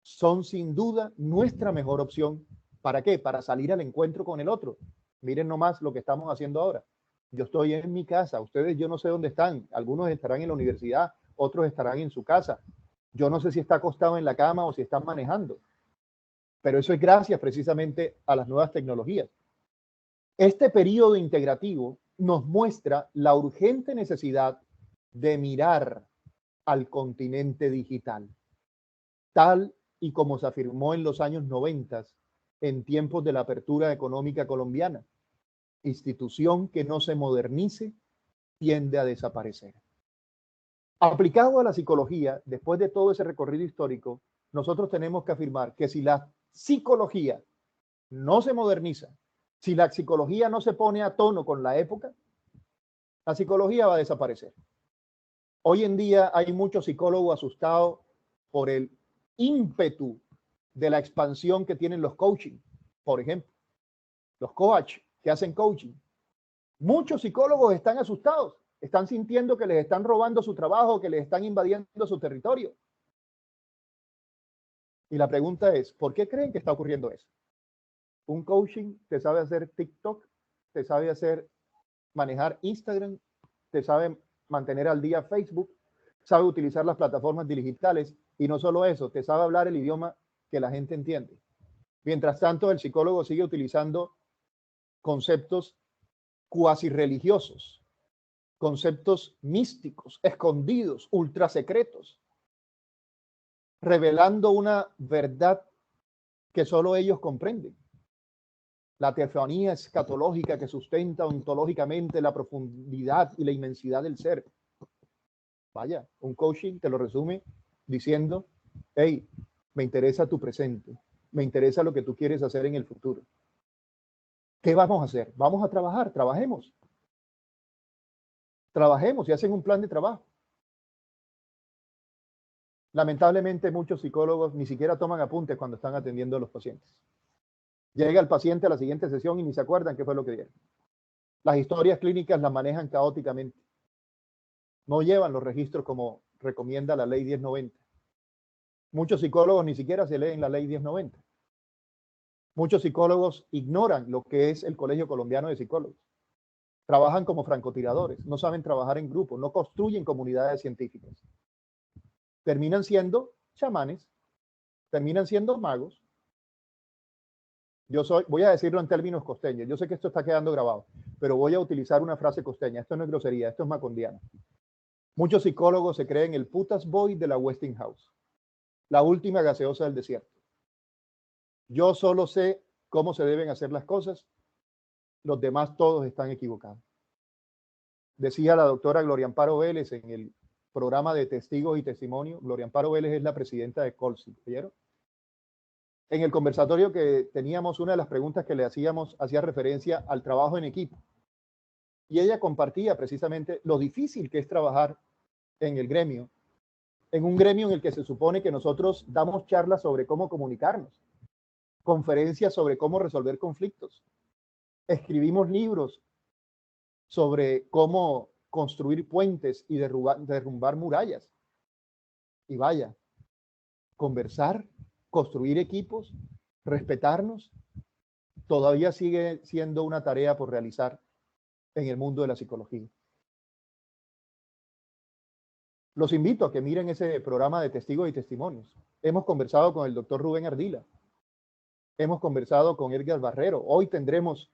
son sin duda nuestra mejor opción. ¿Para qué? Para salir al encuentro con el otro. Miren nomás lo que estamos haciendo ahora. Yo estoy en mi casa, ustedes yo no sé dónde están, algunos estarán en la universidad, otros estarán en su casa. Yo no sé si está acostado en la cama o si están manejando, pero eso es gracias precisamente a las nuevas tecnologías. Este periodo integrativo nos muestra la urgente necesidad de mirar al continente digital, tal y como se afirmó en los años 90, en tiempos de la apertura económica colombiana. Institución que no se modernice tiende a desaparecer. Aplicado a la psicología, después de todo ese recorrido histórico, nosotros tenemos que afirmar que si la psicología no se moderniza, si la psicología no se pone a tono con la época, la psicología va a desaparecer. Hoy en día hay muchos psicólogos asustados por el ímpetu de la expansión que tienen los coaching, por ejemplo, los coaches que hacen coaching. Muchos psicólogos están asustados, están sintiendo que les están robando su trabajo, que les están invadiendo su territorio. Y la pregunta es, ¿por qué creen que está ocurriendo eso? Un coaching te sabe hacer TikTok, te sabe manejar Instagram, te sabe mantener al día Facebook, sabe utilizar las plataformas digitales y no solo eso, te sabe hablar el idioma que la gente entiende. Mientras tanto, el psicólogo sigue utilizando conceptos cuasi religiosos, conceptos místicos, escondidos, ultra secretos, revelando una verdad que solo ellos comprenden. La teofanía escatológica que sustenta ontológicamente la profundidad y la inmensidad del ser. Vaya, un coaching te lo resume diciendo, hey, me interesa tu presente, me interesa lo que tú quieres hacer en el futuro. ¿Qué vamos a hacer? Vamos a trabajar, trabajemos. Trabajemos y hacen un plan de trabajo. Lamentablemente muchos psicólogos ni siquiera toman apuntes cuando están atendiendo a los pacientes. Llega el paciente a la siguiente sesión y ni se acuerdan qué fue lo que dieron. Las historias clínicas las manejan caóticamente. No llevan los registros como recomienda la ley 1090. Muchos psicólogos ni siquiera se leen la ley 1090. Muchos psicólogos ignoran lo que es el Colegio Colombiano de Psicólogos. Trabajan como francotiradores, no saben trabajar en grupo, no construyen comunidades científicas. Terminan siendo chamanes, terminan siendo magos, voy a decirlo en términos costeños. Yo sé que esto está quedando grabado, pero voy a utilizar una frase costeña. Esto no es grosería, esto es macondiano. Muchos psicólogos se creen el putas boy de la Westinghouse, la última gaseosa del desierto. Yo solo sé cómo se deben hacer las cosas, los demás todos están equivocados. Decía la doctora Gloria Amparo Vélez en el programa de Testigos y Testimonios. Gloria Amparo Vélez es la presidenta de Colsi, ¿vieron? En el conversatorio que teníamos, una de las preguntas que le hacíamos hacía referencia al trabajo en equipo. Y ella compartía precisamente lo difícil que es trabajar en el gremio, en un gremio en el que se supone que nosotros damos charlas sobre cómo comunicarnos, conferencias sobre cómo resolver conflictos, escribimos libros sobre cómo construir puentes y derrumbar murallas. Y vaya, conversar, construir equipos, respetarnos, todavía sigue siendo una tarea por realizar en el mundo de la psicología. Los invito a que miren ese programa de Testigos y Testimonios. Hemos conversado con el doctor Rubén Ardila, hemos conversado con Edgar Barrero. Hoy tendremos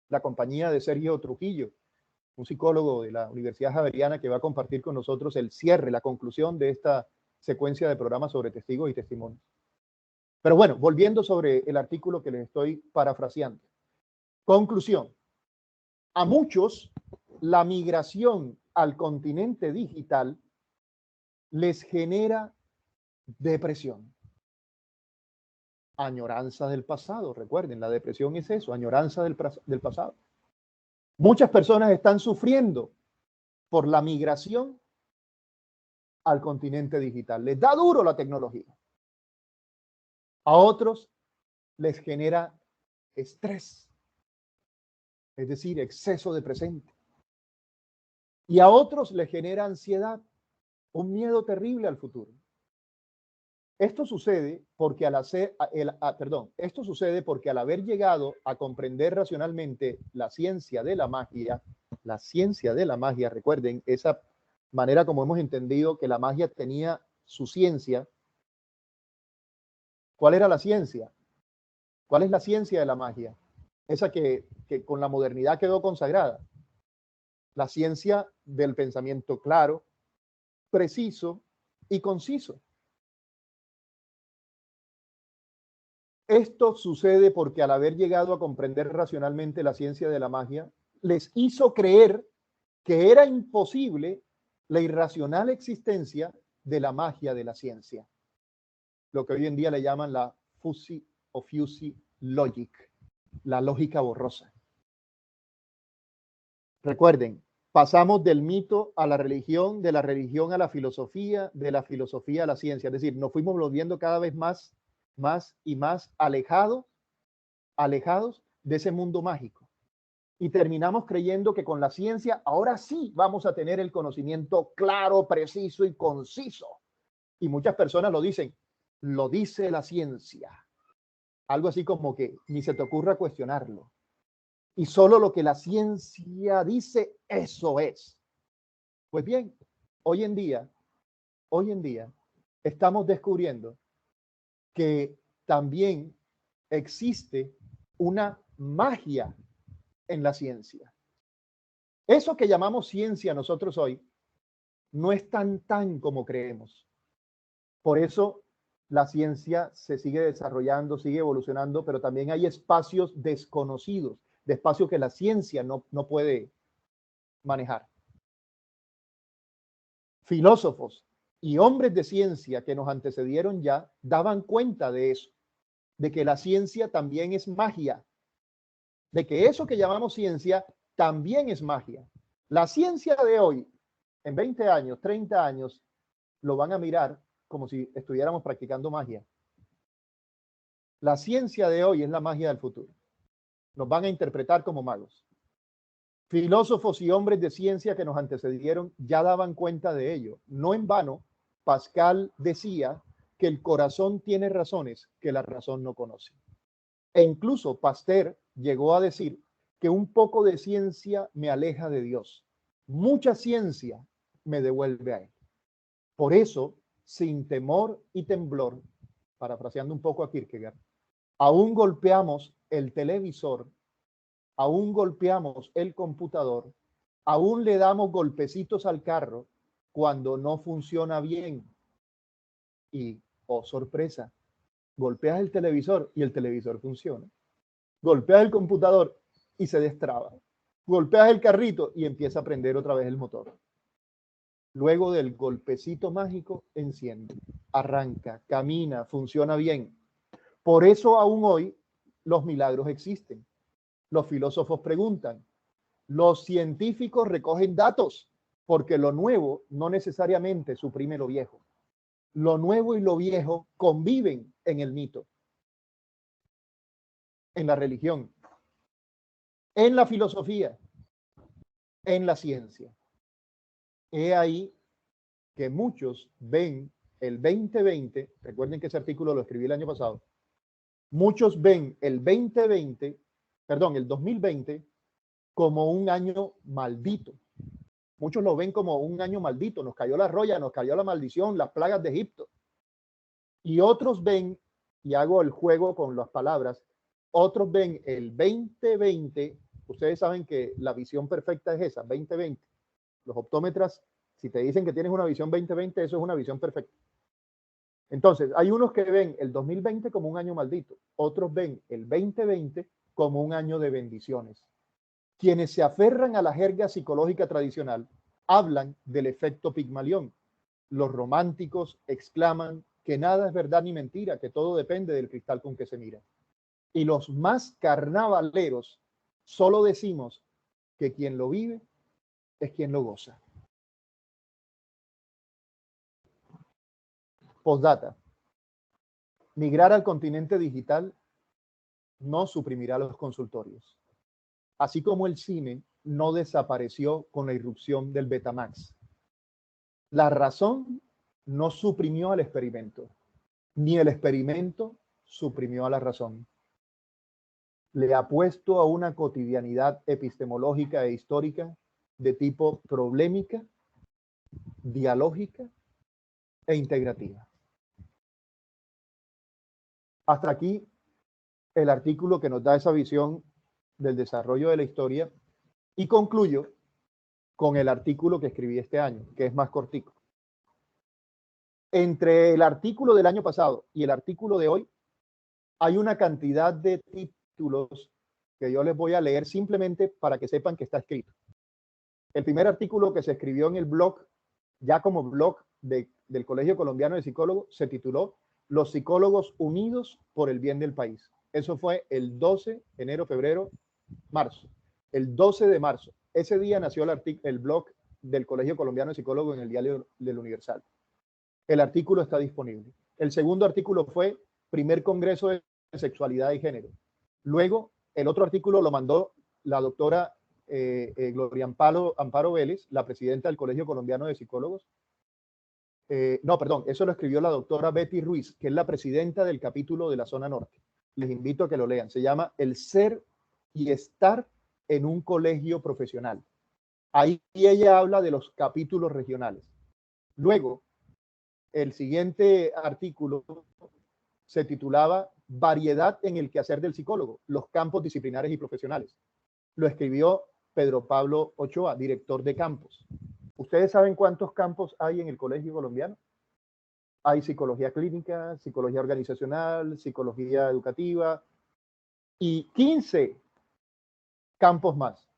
la compañía de Sergio Trujillo, un psicólogo de la Universidad Javeriana, que va a compartir con nosotros el cierre, la conclusión de esta secuencia de programas sobre testigos y testimonios. Pero bueno, volviendo sobre el artículo que les estoy parafraseando. Conclusión. A muchos, la migración al continente digital les genera depresión. Añoranza del pasado. Recuerden, la depresión es eso, añoranza del pasado. Muchas personas están sufriendo por la migración al continente digital. Les da duro la tecnología. A otros les genera estrés, es decir, exceso de presente. Y a otros les genera ansiedad, un miedo terrible al futuro. Esto sucede porque esto sucede porque al haber llegado a comprender racionalmente la ciencia de la magia, recuerden, esa manera como hemos entendido que la magia tenía su ciencia. ¿Cuál era la ciencia? ¿Cuál es la ciencia de la magia? Esa que con la modernidad quedó consagrada. La ciencia del pensamiento claro, preciso y conciso. Esto sucede porque al haber llegado a comprender racionalmente la ciencia de la magia, les hizo creer que era imposible la irracional existencia de la magia de la ciencia, lo que hoy en día le llaman la fuzzy o fuzzy logic, la lógica borrosa. Recuerden, pasamos del mito a la religión, de la religión a la filosofía, de la filosofía a la ciencia. Es decir, nos fuimos volviendo cada vez más y más alejados de ese mundo mágico. Y terminamos creyendo que con la ciencia ahora sí vamos a tener el conocimiento claro, preciso y conciso. Y muchas personas lo dicen, lo dice la ciencia. Algo así como que ni se te ocurra cuestionarlo. Y solo lo que la ciencia dice, eso es. Pues bien, hoy en día, estamos descubriendo que también existe una magia en la ciencia. Eso que llamamos ciencia nosotros hoy no es tan como creemos. Por eso la ciencia se sigue desarrollando, sigue evolucionando, pero también hay espacios desconocidos, de espacios que la ciencia no puede manejar. Filósofos y hombres de ciencia que nos antecedieron ya daban cuenta de eso, de que la ciencia también es magia, de que eso que llamamos ciencia también es magia. La ciencia de hoy, en 20 años, 30 años, lo van a mirar como si estuviéramos practicando magia. La ciencia de hoy es la magia del futuro. Nos van a interpretar como magos. Filósofos y hombres de ciencia que nos antecedieron ya daban cuenta de ello. No en vano, Pascal decía que el corazón tiene razones que la razón no conoce. E incluso Pasteur llegó a decir que un poco de ciencia me aleja de Dios. Mucha ciencia me devuelve a Él. Por eso, sin temor y temblor, parafraseando un poco a Kierkegaard, Aún golpeamos el televisor, aún golpeamos el computador, aún le damos golpecitos al carro cuando no funciona bien. Y, oh sorpresa, golpeas el televisor y el televisor funciona. Golpeas el computador y se destraba. Golpeas el carrito y empieza a prender otra vez el motor. Luego del golpecito mágico, enciende, arranca, camina, funciona bien. Por eso aún hoy los milagros existen. Los filósofos preguntan, los científicos recogen datos, porque lo nuevo no necesariamente suprime lo viejo. Lo nuevo y lo viejo conviven en el mito, en la religión, en la filosofía, en la ciencia. He ahí que muchos ven el 2020, recuerden que ese artículo lo escribí el año pasado, muchos ven el 2020 como un año maldito. Muchos lo ven como un año maldito, nos cayó la roya, nos cayó la maldición, las plagas de Egipto. Y otros ven, y hago el juego con las palabras, otros ven el 2020, ustedes saben que la visión perfecta es esa, 2020. Los optómetras, si te dicen que tienes una visión 2020, eso es una visión perfecta. Entonces, hay unos que ven el 2020 como un año maldito, otros ven el 2020 como un año de bendiciones. Quienes se aferran a la jerga psicológica tradicional hablan del efecto Pigmalión. Los románticos exclaman que nada es verdad ni mentira, que todo depende del cristal con que se mira. Y los más carnavaleros solo decimos que quien lo vive es quien lo goza. Postdata. Migrar al continente digital no suprimirá los consultorios. Así como el cine no desapareció con la irrupción del Betamax. La razón no suprimió al experimento, ni el experimento suprimió a la razón. Le ha puesto a una cotidianidad epistemológica e histórica de tipo problemática, dialógica e integrativa. Hasta aquí el artículo que nos da esa visión del desarrollo de la historia y concluyo con el artículo que escribí este año, que es más cortico. Entre el artículo del año pasado y el artículo de hoy hay una cantidad de títulos que yo les voy a leer simplemente para que sepan que está escrito. El primer artículo que se escribió en el blog, ya como blog del Colegio Colombiano de Psicólogos, se tituló Los psicólogos unidos por el bien del país. Eso fue el 12, enero, febrero, marzo. El 12 de marzo. Ese día nació el blog del Colegio Colombiano de Psicólogos en el Diario del Universal. El artículo está disponible. El segundo artículo fue Primer Congreso de Sexualidad y Género. Luego, el otro artículo lo mandó la doctora Gloria Amparo Vélez, la presidenta del Colegio Colombiano de Psicólogos. Eso lo escribió la doctora Betty Ruiz, que es la presidenta del capítulo de la zona norte. Les invito a que lo lean. Se llama El ser y estar en un colegio profesional. Ahí ella habla de los capítulos regionales. Luego, el siguiente artículo se titulaba Variedad en el quehacer del psicólogo, los campos disciplinares y profesionales. Lo escribió Pedro Pablo Ochoa, director de campos. ¿Ustedes saben cuántos campos hay en el colegio colombiano? Hay psicología clínica, psicología organizacional, psicología educativa y 15 campos más.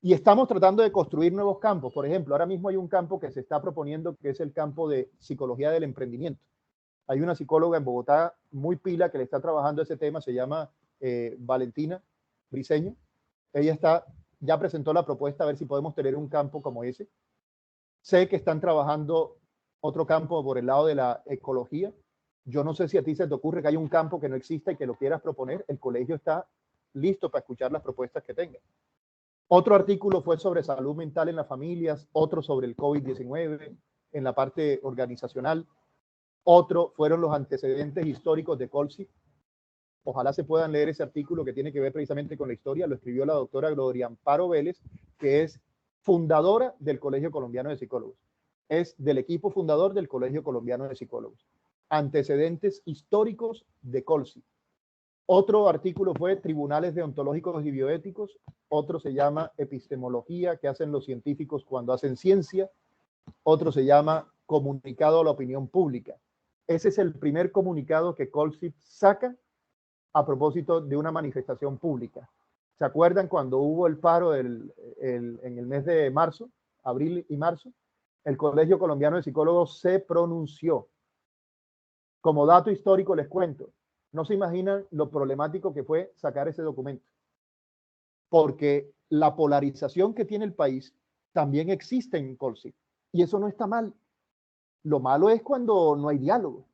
Y estamos tratando de construir nuevos campos. Por ejemplo, ahora mismo hay un campo que se está proponiendo que es el campo de psicología del emprendimiento. Hay una psicóloga en Bogotá muy pila que le está trabajando ese tema, se llama Valentina Briceño. Ella ya presentó la propuesta a ver si podemos tener un campo como ese. Sé que están trabajando otro campo por el lado de la ecología. Yo no sé si a ti se te ocurre que hay un campo que no exista y que lo quieras proponer. El colegio está listo para escuchar las propuestas que tenga. Otro artículo fue sobre salud mental en las familias, otro sobre el COVID-19 en la parte organizacional. Otro fueron los antecedentes históricos de Colsi. Ojalá se puedan leer ese artículo que tiene que ver precisamente con la historia. Lo escribió la doctora Gloria Amparo Vélez, que es fundadora del Colegio Colombiano de Psicólogos. Es del equipo fundador del Colegio Colombiano de Psicólogos. Antecedentes históricos de Colsi. Otro artículo fue Tribunales Deontológicos y Bioéticos. Otro se llama Epistemología, que hacen los científicos cuando hacen ciencia. Otro se llama Comunicado a la Opinión Pública. Ese es el primer comunicado que Colsip saca a propósito de una manifestación pública. ¿Se acuerdan cuando hubo el paro en el mes de marzo, abril y marzo? El Colegio Colombiano de Psicólogos se pronunció. Como dato histórico les cuento, no se imaginan lo problemático que fue sacar ese documento, porque la polarización que tiene el país también existe en Colsip, y eso no está mal. Lo malo es cuando no hay diálogo.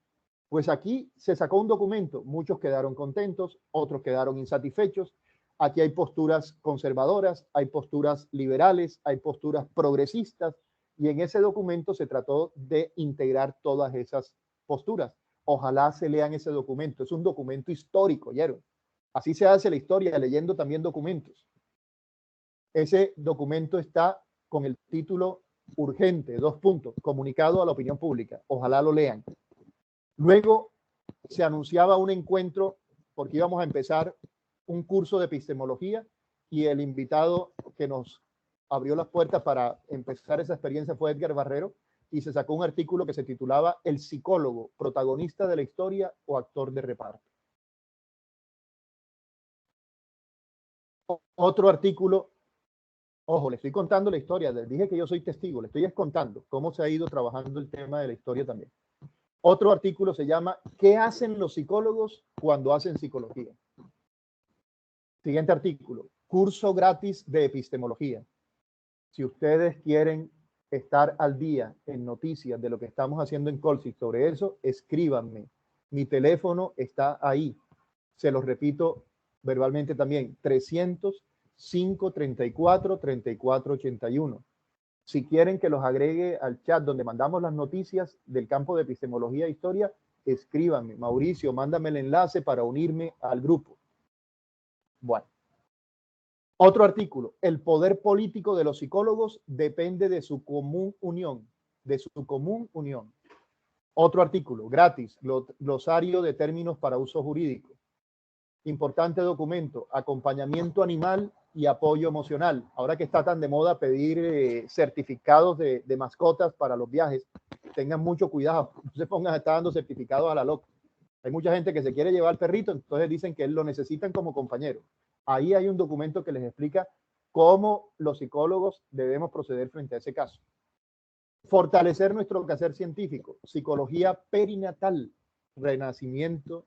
Pues aquí se sacó un documento, muchos quedaron contentos, otros quedaron insatisfechos. Aquí hay posturas conservadoras, hay posturas liberales, hay posturas progresistas, y en ese documento se trató de integrar todas esas posturas. Ojalá se lean ese documento, es un documento histórico, ¿oyeron? Así se hace la historia, leyendo también documentos. Ese documento está con el título urgente, comunicado a la opinión pública. Ojalá lo lean. Luego se anunciaba un encuentro porque íbamos a empezar un curso de epistemología, y el invitado que nos abrió las puertas para empezar esa experiencia fue Edgar Barrero, y se sacó un artículo que se titulaba El psicólogo, protagonista de la historia o actor de reparto. Otro artículo, ojo, le estoy contando la historia, les dije que yo soy testigo, le estoy contando cómo se ha ido trabajando el tema de la historia también. Otro artículo se llama ¿Qué hacen los psicólogos cuando hacen psicología? Siguiente artículo, curso gratis de epistemología. Si ustedes quieren estar al día en noticias de lo que estamos haciendo en Colsip sobre eso, escríbanme. Mi teléfono está ahí. Se los repito verbalmente también, 300-534-3481. Si quieren que los agregue al chat donde mandamos las noticias del campo de epistemología e historia, escríbanme. Mauricio, mándame el enlace para unirme al grupo. Bueno. Otro artículo, el poder político de los psicólogos depende de su común unión, Otro artículo, gratis, glosario de términos para uso jurídico. Importante documento, acompañamiento animal y apoyo emocional. Ahora que está tan de moda pedir certificados de mascotas para los viajes, tengan mucho cuidado, no se pongan a estar dando certificados a la loca. Hay mucha gente que se quiere llevar al perrito, entonces dicen que lo necesitan como compañero. Ahí hay un documento que les explica cómo los psicólogos debemos proceder frente a ese caso. Fortalecer nuestro quehacer científico, psicología perinatal, renaciendo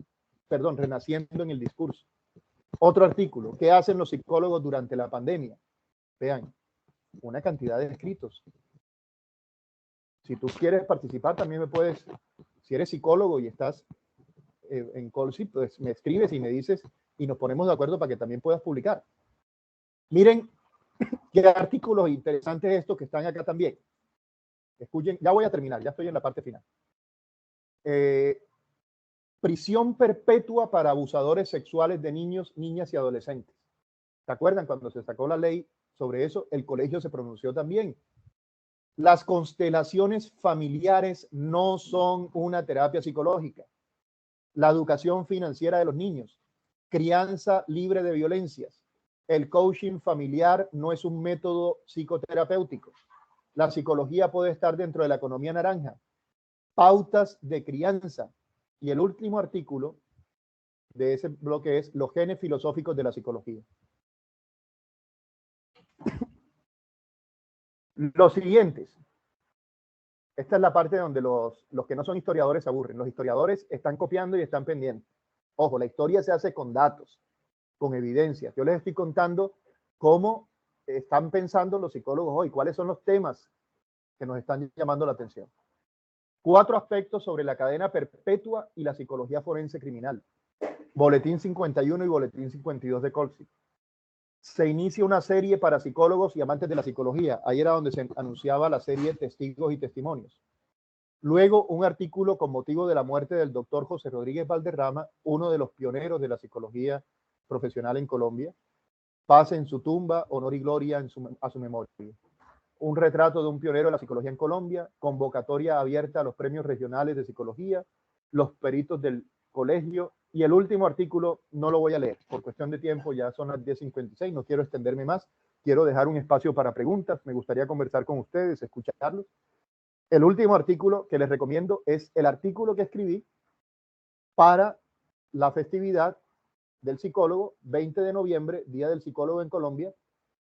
en el discurso. Otro artículo, ¿qué hacen los psicólogos durante la pandemia? Vean, una cantidad de escritos. Si tú quieres participar, también me puedes, si eres psicólogo y estás en Colsip, pues me escribes y me dices, y nos ponemos de acuerdo para que también puedas publicar. Miren qué artículos interesantes estos que están acá también. Escuchen, ya voy a terminar, ya estoy en la parte final. Prisión perpetua para abusadores sexuales de niños, niñas y adolescentes. ¿Se acuerdan cuando se sacó la ley sobre eso? El colegio se pronunció también. Las constelaciones familiares no son una terapia psicológica. La educación financiera de los niños, crianza libre de violencias. El coaching familiar no es un método psicoterapéutico. La psicología puede estar dentro de la economía naranja. Pautas de crianza. Y el último artículo de ese bloque es los genes filosóficos de la psicología. Los siguientes. Esta es la parte donde los que no son historiadores se aburren. Los historiadores están copiando y están pendientes. Ojo, la historia se hace con datos, con evidencias. Yo les estoy contando cómo están pensando los psicólogos hoy, cuáles son los temas que nos están llamando la atención. 4 aspectos sobre la cadena perpetua y la psicología forense criminal. Boletín 51 y Boletín 52 de Colsip. Se inicia una serie para psicólogos y amantes de la psicología. Ahí era donde se anunciaba la serie Testigos y Testimonios. Luego, un artículo con motivo de la muerte del doctor José Rodríguez Valderrama, uno de los pioneros de la psicología profesional en Colombia. Paz en su tumba, honor y gloria a su memoria. Un retrato de un pionero de la psicología en Colombia, convocatoria abierta a los premios regionales de psicología, los peritos del colegio Y el último artículo no lo voy a leer, por cuestión de tiempo, ya son las 10:56, no quiero extenderme más, quiero dejar un espacio para preguntas, me gustaría conversar con ustedes, escucharlos. El último artículo que les recomiendo es el artículo que escribí para la festividad del psicólogo, 20 de noviembre, Día del Psicólogo en Colombia,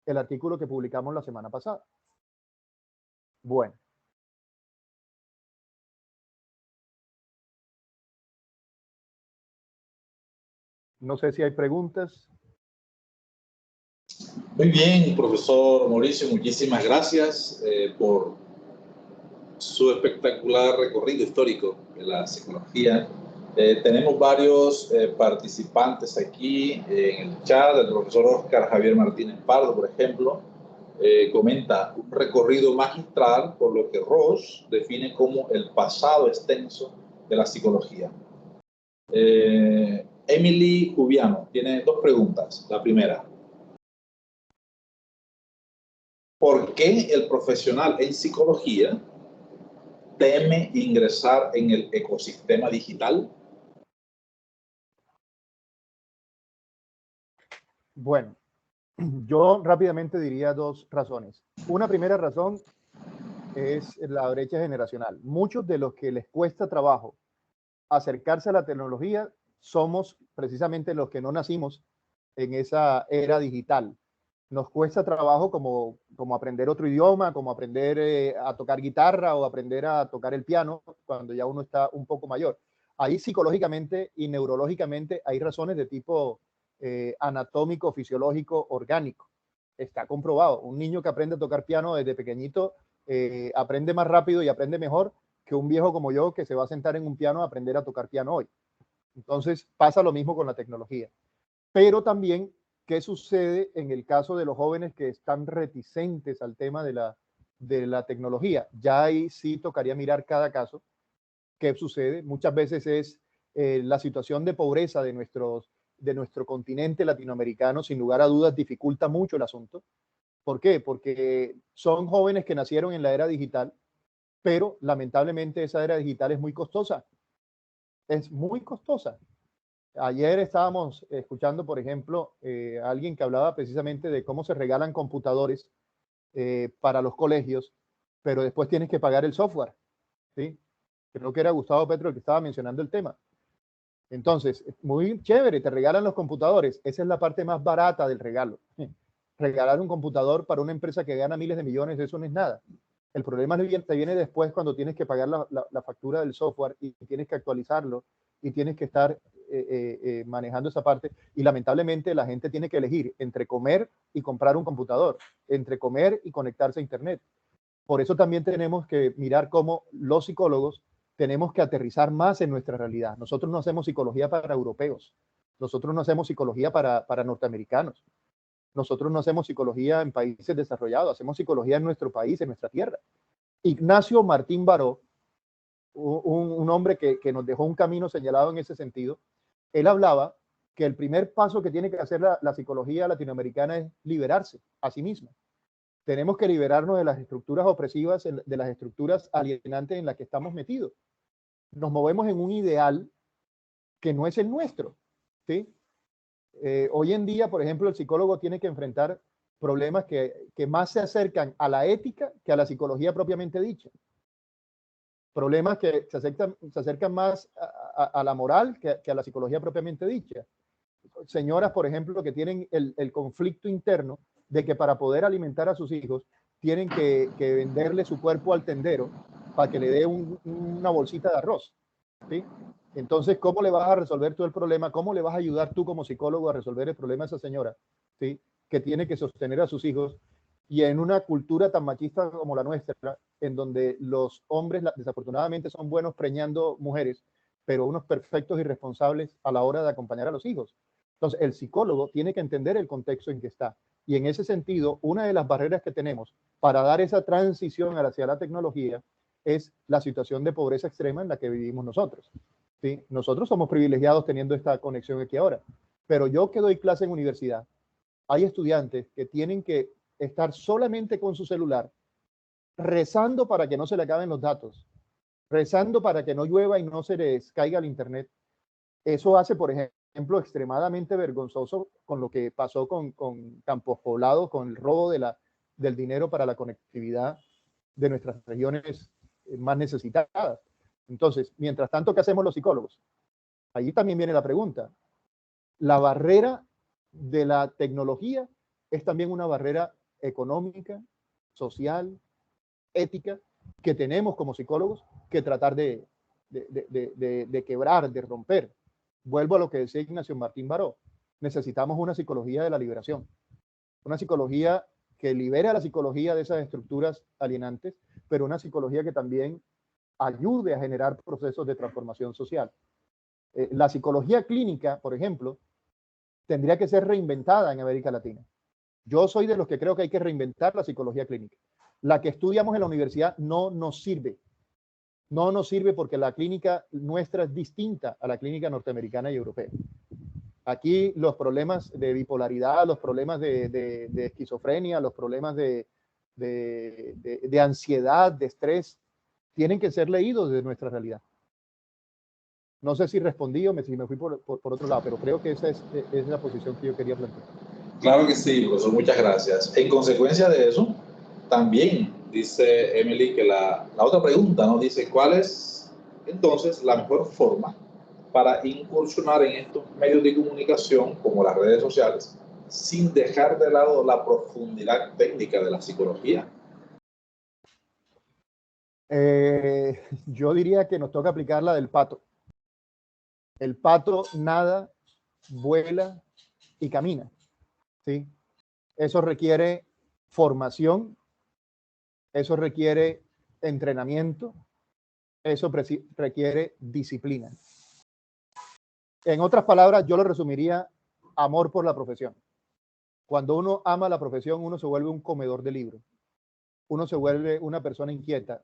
el artículo que publicamos la semana pasada. Bueno. No sé si hay preguntas. Muy bien, profesor Mauricio, muchísimas gracias por su espectacular recorrido histórico de la psicología. Tenemos varios participantes aquí en el chat. El profesor Oscar Javier Martínez Pardo, por ejemplo, comenta un recorrido magistral por lo que Roche define como el pasado extenso de la psicología. Emily Jubiano tiene dos preguntas. La primera: ¿por qué el profesional en psicología teme ingresar en el ecosistema digital? Bueno, yo rápidamente diría dos razones. Una primera razón es la brecha generacional. Muchos de los que les cuesta trabajo acercarse a la tecnología somos precisamente los que no nacimos en esa era digital. Nos cuesta trabajo como aprender otro idioma, como aprender a tocar guitarra o aprender a tocar el piano cuando ya uno está un poco mayor. Ahí psicológicamente y neurológicamente hay razones de tipo anatómico, fisiológico, orgánico. Está comprobado. Un niño que aprende a tocar piano desde pequeñito aprende más rápido y aprende mejor que un viejo como yo que se va a sentar en un piano a aprender a tocar piano hoy. Entonces pasa lo mismo con la tecnología. Pero también, ¿qué sucede en el caso de los jóvenes que están reticentes al tema de la tecnología? Ya ahí sí tocaría mirar cada caso. ¿Qué sucede? Muchas veces es la situación de pobreza de nuestro continente latinoamericano, sin lugar a dudas, dificulta mucho el asunto. ¿Por qué? Porque son jóvenes que nacieron en la era digital, pero lamentablemente esa era digital es muy costosa. Es muy costosa. Ayer estábamos escuchando, por ejemplo, a alguien que hablaba precisamente de cómo se regalan computadores para los colegios, pero después tienes que pagar el software, ¿sí? Creo que era Gustavo Petro el que estaba mencionando el tema. Entonces, muy chévere, te regalan los computadores. Esa es la parte más barata del regalo. Regalar un computador para una empresa que gana miles de millones, eso no es nada. El problema te viene después cuando tienes que pagar la factura del software y tienes que actualizarlo y tienes que estar manejando esa parte. Y lamentablemente la gente tiene que elegir entre comer y comprar un computador, entre comer y conectarse a Internet. Por eso también tenemos que mirar cómo los psicólogos tenemos que aterrizar más en nuestra realidad. Nosotros no hacemos psicología para europeos, nosotros no hacemos psicología para norteamericanos, nosotros no hacemos psicología en países desarrollados, hacemos psicología en nuestro país, en nuestra tierra. Ignacio Martín Baró, un hombre que nos dejó un camino señalado en ese sentido, él hablaba que el primer paso que tiene que hacer la psicología latinoamericana es liberarse a sí misma. Tenemos que liberarnos de las estructuras opresivas, de las estructuras alienantes en las que estamos metidos. Nos movemos en un ideal que no es el nuestro, ¿sí? Hoy en día, por ejemplo, el psicólogo tiene que enfrentar problemas que más se acercan a la ética que a la psicología propiamente dicha. Problemas que se acercan más a la moral que a la psicología propiamente dicha. Señoras, por ejemplo, que tienen el conflicto interno de que para poder alimentar a sus hijos tienen que venderle su cuerpo al tendero para que le dé una bolsita de arroz, ¿sí? Entonces, ¿cómo le vas a resolver tú el problema? ¿Cómo le vas a ayudar tú como psicólogo a resolver el problema a esa señora, ¿sí? Que tiene que sostener a sus hijos? Y en una cultura tan machista como la nuestra, en donde los hombres desafortunadamente son buenos preñando mujeres, pero unos perfectos irresponsables a la hora de acompañar a los hijos. Entonces, el psicólogo tiene que entender el contexto en que está. Y en ese sentido, una de las barreras que tenemos para dar esa transición hacia la tecnología es la situación de pobreza extrema en la que vivimos nosotros, ¿sí? Nosotros somos privilegiados teniendo esta conexión aquí ahora, pero yo que doy clase en universidad, hay estudiantes que tienen que estar solamente con su celular, rezando para que no se le acaben los datos, rezando para que no llueva y no se les caiga el internet, Eso hace, por ejemplo, extremadamente vergonzoso con lo que pasó con Campos Poblados, con el robo del dinero para la conectividad de nuestras regiones más necesitadas. Entonces, mientras tanto, ¿qué hacemos los psicólogos? Allí también viene la pregunta. La barrera de la tecnología es también una barrera económica, social, ética, que tenemos como psicólogos que tratar de quebrar, de romper. Vuelvo a lo que decía Ignacio Martín Baró. Necesitamos una psicología de la liberación, una psicología que libere a la psicología de esas estructuras alienantes, pero una psicología que también ayude a generar procesos de transformación social. La psicología clínica, por ejemplo, tendría que ser reinventada en América Latina. Yo soy de los que creo que hay que reinventar la psicología clínica. La que estudiamos en la universidad no nos sirve. No nos sirve porque la clínica nuestra es distinta a la clínica norteamericana y europea. Aquí los problemas de bipolaridad, los problemas de esquizofrenia, los problemas de ansiedad, de estrés, tienen que ser leídos de nuestra realidad. No sé si respondí o si me fui por otro lado, pero creo que esa es la posición que yo quería plantear. Claro que sí, profesor, muchas gracias. En consecuencia de eso, también dice Emily que la otra pregunta, ¿no? Dice, ¿cuál es entonces la mejor forma para incursionar en estos medios de comunicación como las redes sociales sin dejar de lado la profundidad técnica de la psicología? Yo diría que nos toca aplicar la del pato. El pato nada, vuela y camina, ¿sí? Eso requiere formación, eso requiere entrenamiento, eso requiere disciplina. En otras palabras, yo lo resumiría amor por la profesión. Cuando uno ama la profesión, uno se vuelve un comedor de libros. Uno se vuelve una persona inquieta.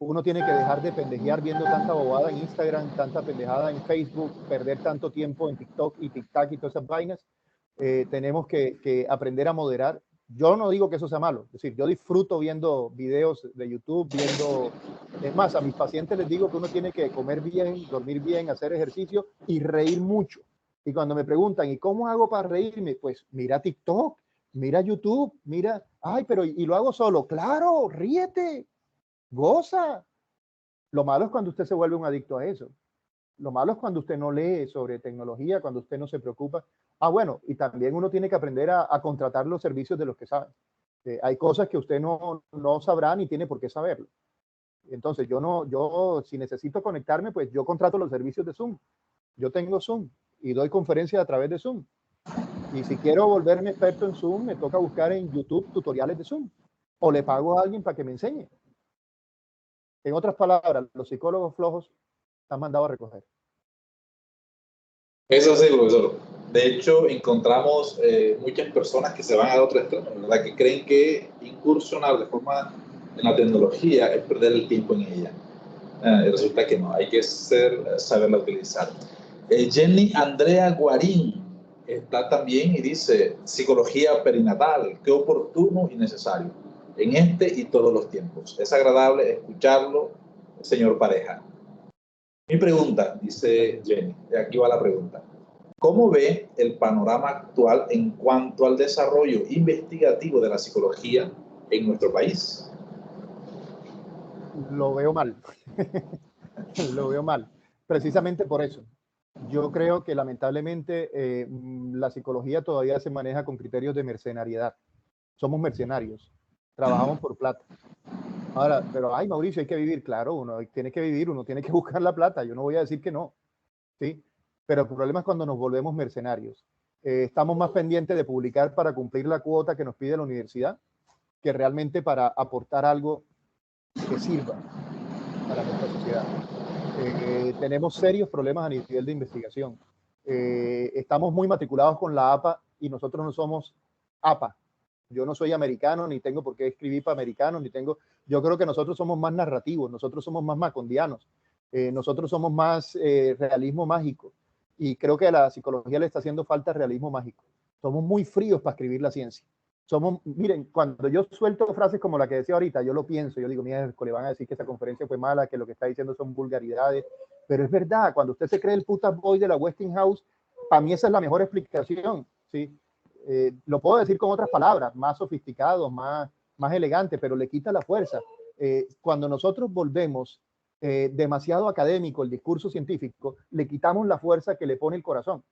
Uno tiene que dejar de pendejear viendo tanta bobada en Instagram, tanta pendejada en Facebook, perder tanto tiempo en TikTok y TikTok y todas esas vainas. Tenemos que aprender a moderar. Yo no digo que eso sea malo, es decir, yo disfruto viendo videos de YouTube, es más, a mis pacientes les digo que uno tiene que comer bien, dormir bien, hacer ejercicio y reír mucho. Y cuando me preguntan, ¿y cómo hago para reírme? Pues mira TikTok, mira YouTube, mira, ay, pero ¿y lo hago solo? Claro, ríete, goza. Lo malo es cuando usted se vuelve un adicto a eso. Lo malo es cuando usted no lee sobre tecnología, cuando usted no se preocupa. Bueno, y también uno tiene que aprender a contratar los servicios de los que saben. Hay cosas que usted no sabrá ni tiene por qué saberlo. Entonces, yo si necesito conectarme, pues yo contrato los servicios de Zoom. Yo tengo Zoom y doy conferencias a través de Zoom. Y si quiero volverme experto en Zoom, me toca buscar en YouTube tutoriales de Zoom. O le pago a alguien para que me enseñe. En otras palabras, los psicólogos flojos están mandados a recoger. Eso sí, profesor. De hecho, encontramos muchas personas que se van al otro extremo, ¿verdad? Que creen que incursionar de forma en la tecnología es perder el tiempo en ella. Resulta que no, hay que saberla utilizar. Jenny Andrea Guarín está también y dice, psicología perinatal, qué oportuno y necesario en este y todos los tiempos. Es agradable escucharlo, señor Pareja. Mi pregunta, dice Jenny, aquí va la pregunta. ¿Cómo ve el panorama actual en cuanto al desarrollo investigativo de la psicología en nuestro país? Lo veo mal. Lo veo mal. Precisamente por eso. Yo creo que lamentablemente la psicología todavía se maneja con criterios de mercenariedad. Somos mercenarios. Trabajamos por plata. Ahora, pero ay, Mauricio, hay que vivir. Claro, uno tiene que vivir, uno tiene que buscar la plata. Yo no voy a decir que no. ¿Sí? Pero el problema es cuando nos volvemos mercenarios. Estamos más pendientes de publicar para cumplir la cuota que nos pide la universidad que realmente para aportar algo que sirva para nuestra sociedad. Tenemos serios problemas a nivel de investigación. Estamos muy matriculados con la APA y nosotros no somos APA. Yo no soy americano, ni tengo por qué escribir para americanos, ni tengo... Yo creo que nosotros somos más narrativos, nosotros somos más macondianos, nosotros somos más realismo mágico. Y creo que a la psicología le está haciendo falta realismo mágico. Somos muy fríos para escribir la ciencia. Miren, cuando yo suelto frases como la que decía ahorita, yo lo pienso, yo digo, mira, le van a decir que esa conferencia fue mala, que lo que está diciendo son vulgaridades. Pero es verdad, cuando usted se cree el puta boy de la Westinghouse, para mí esa es la mejor explicación, ¿sí? Lo puedo decir con otras palabras, más sofisticados, más elegante, pero le quita la fuerza. Cuando nosotros volvemos demasiado académico el discurso científico, le quitamos la fuerza que le pone el corazón.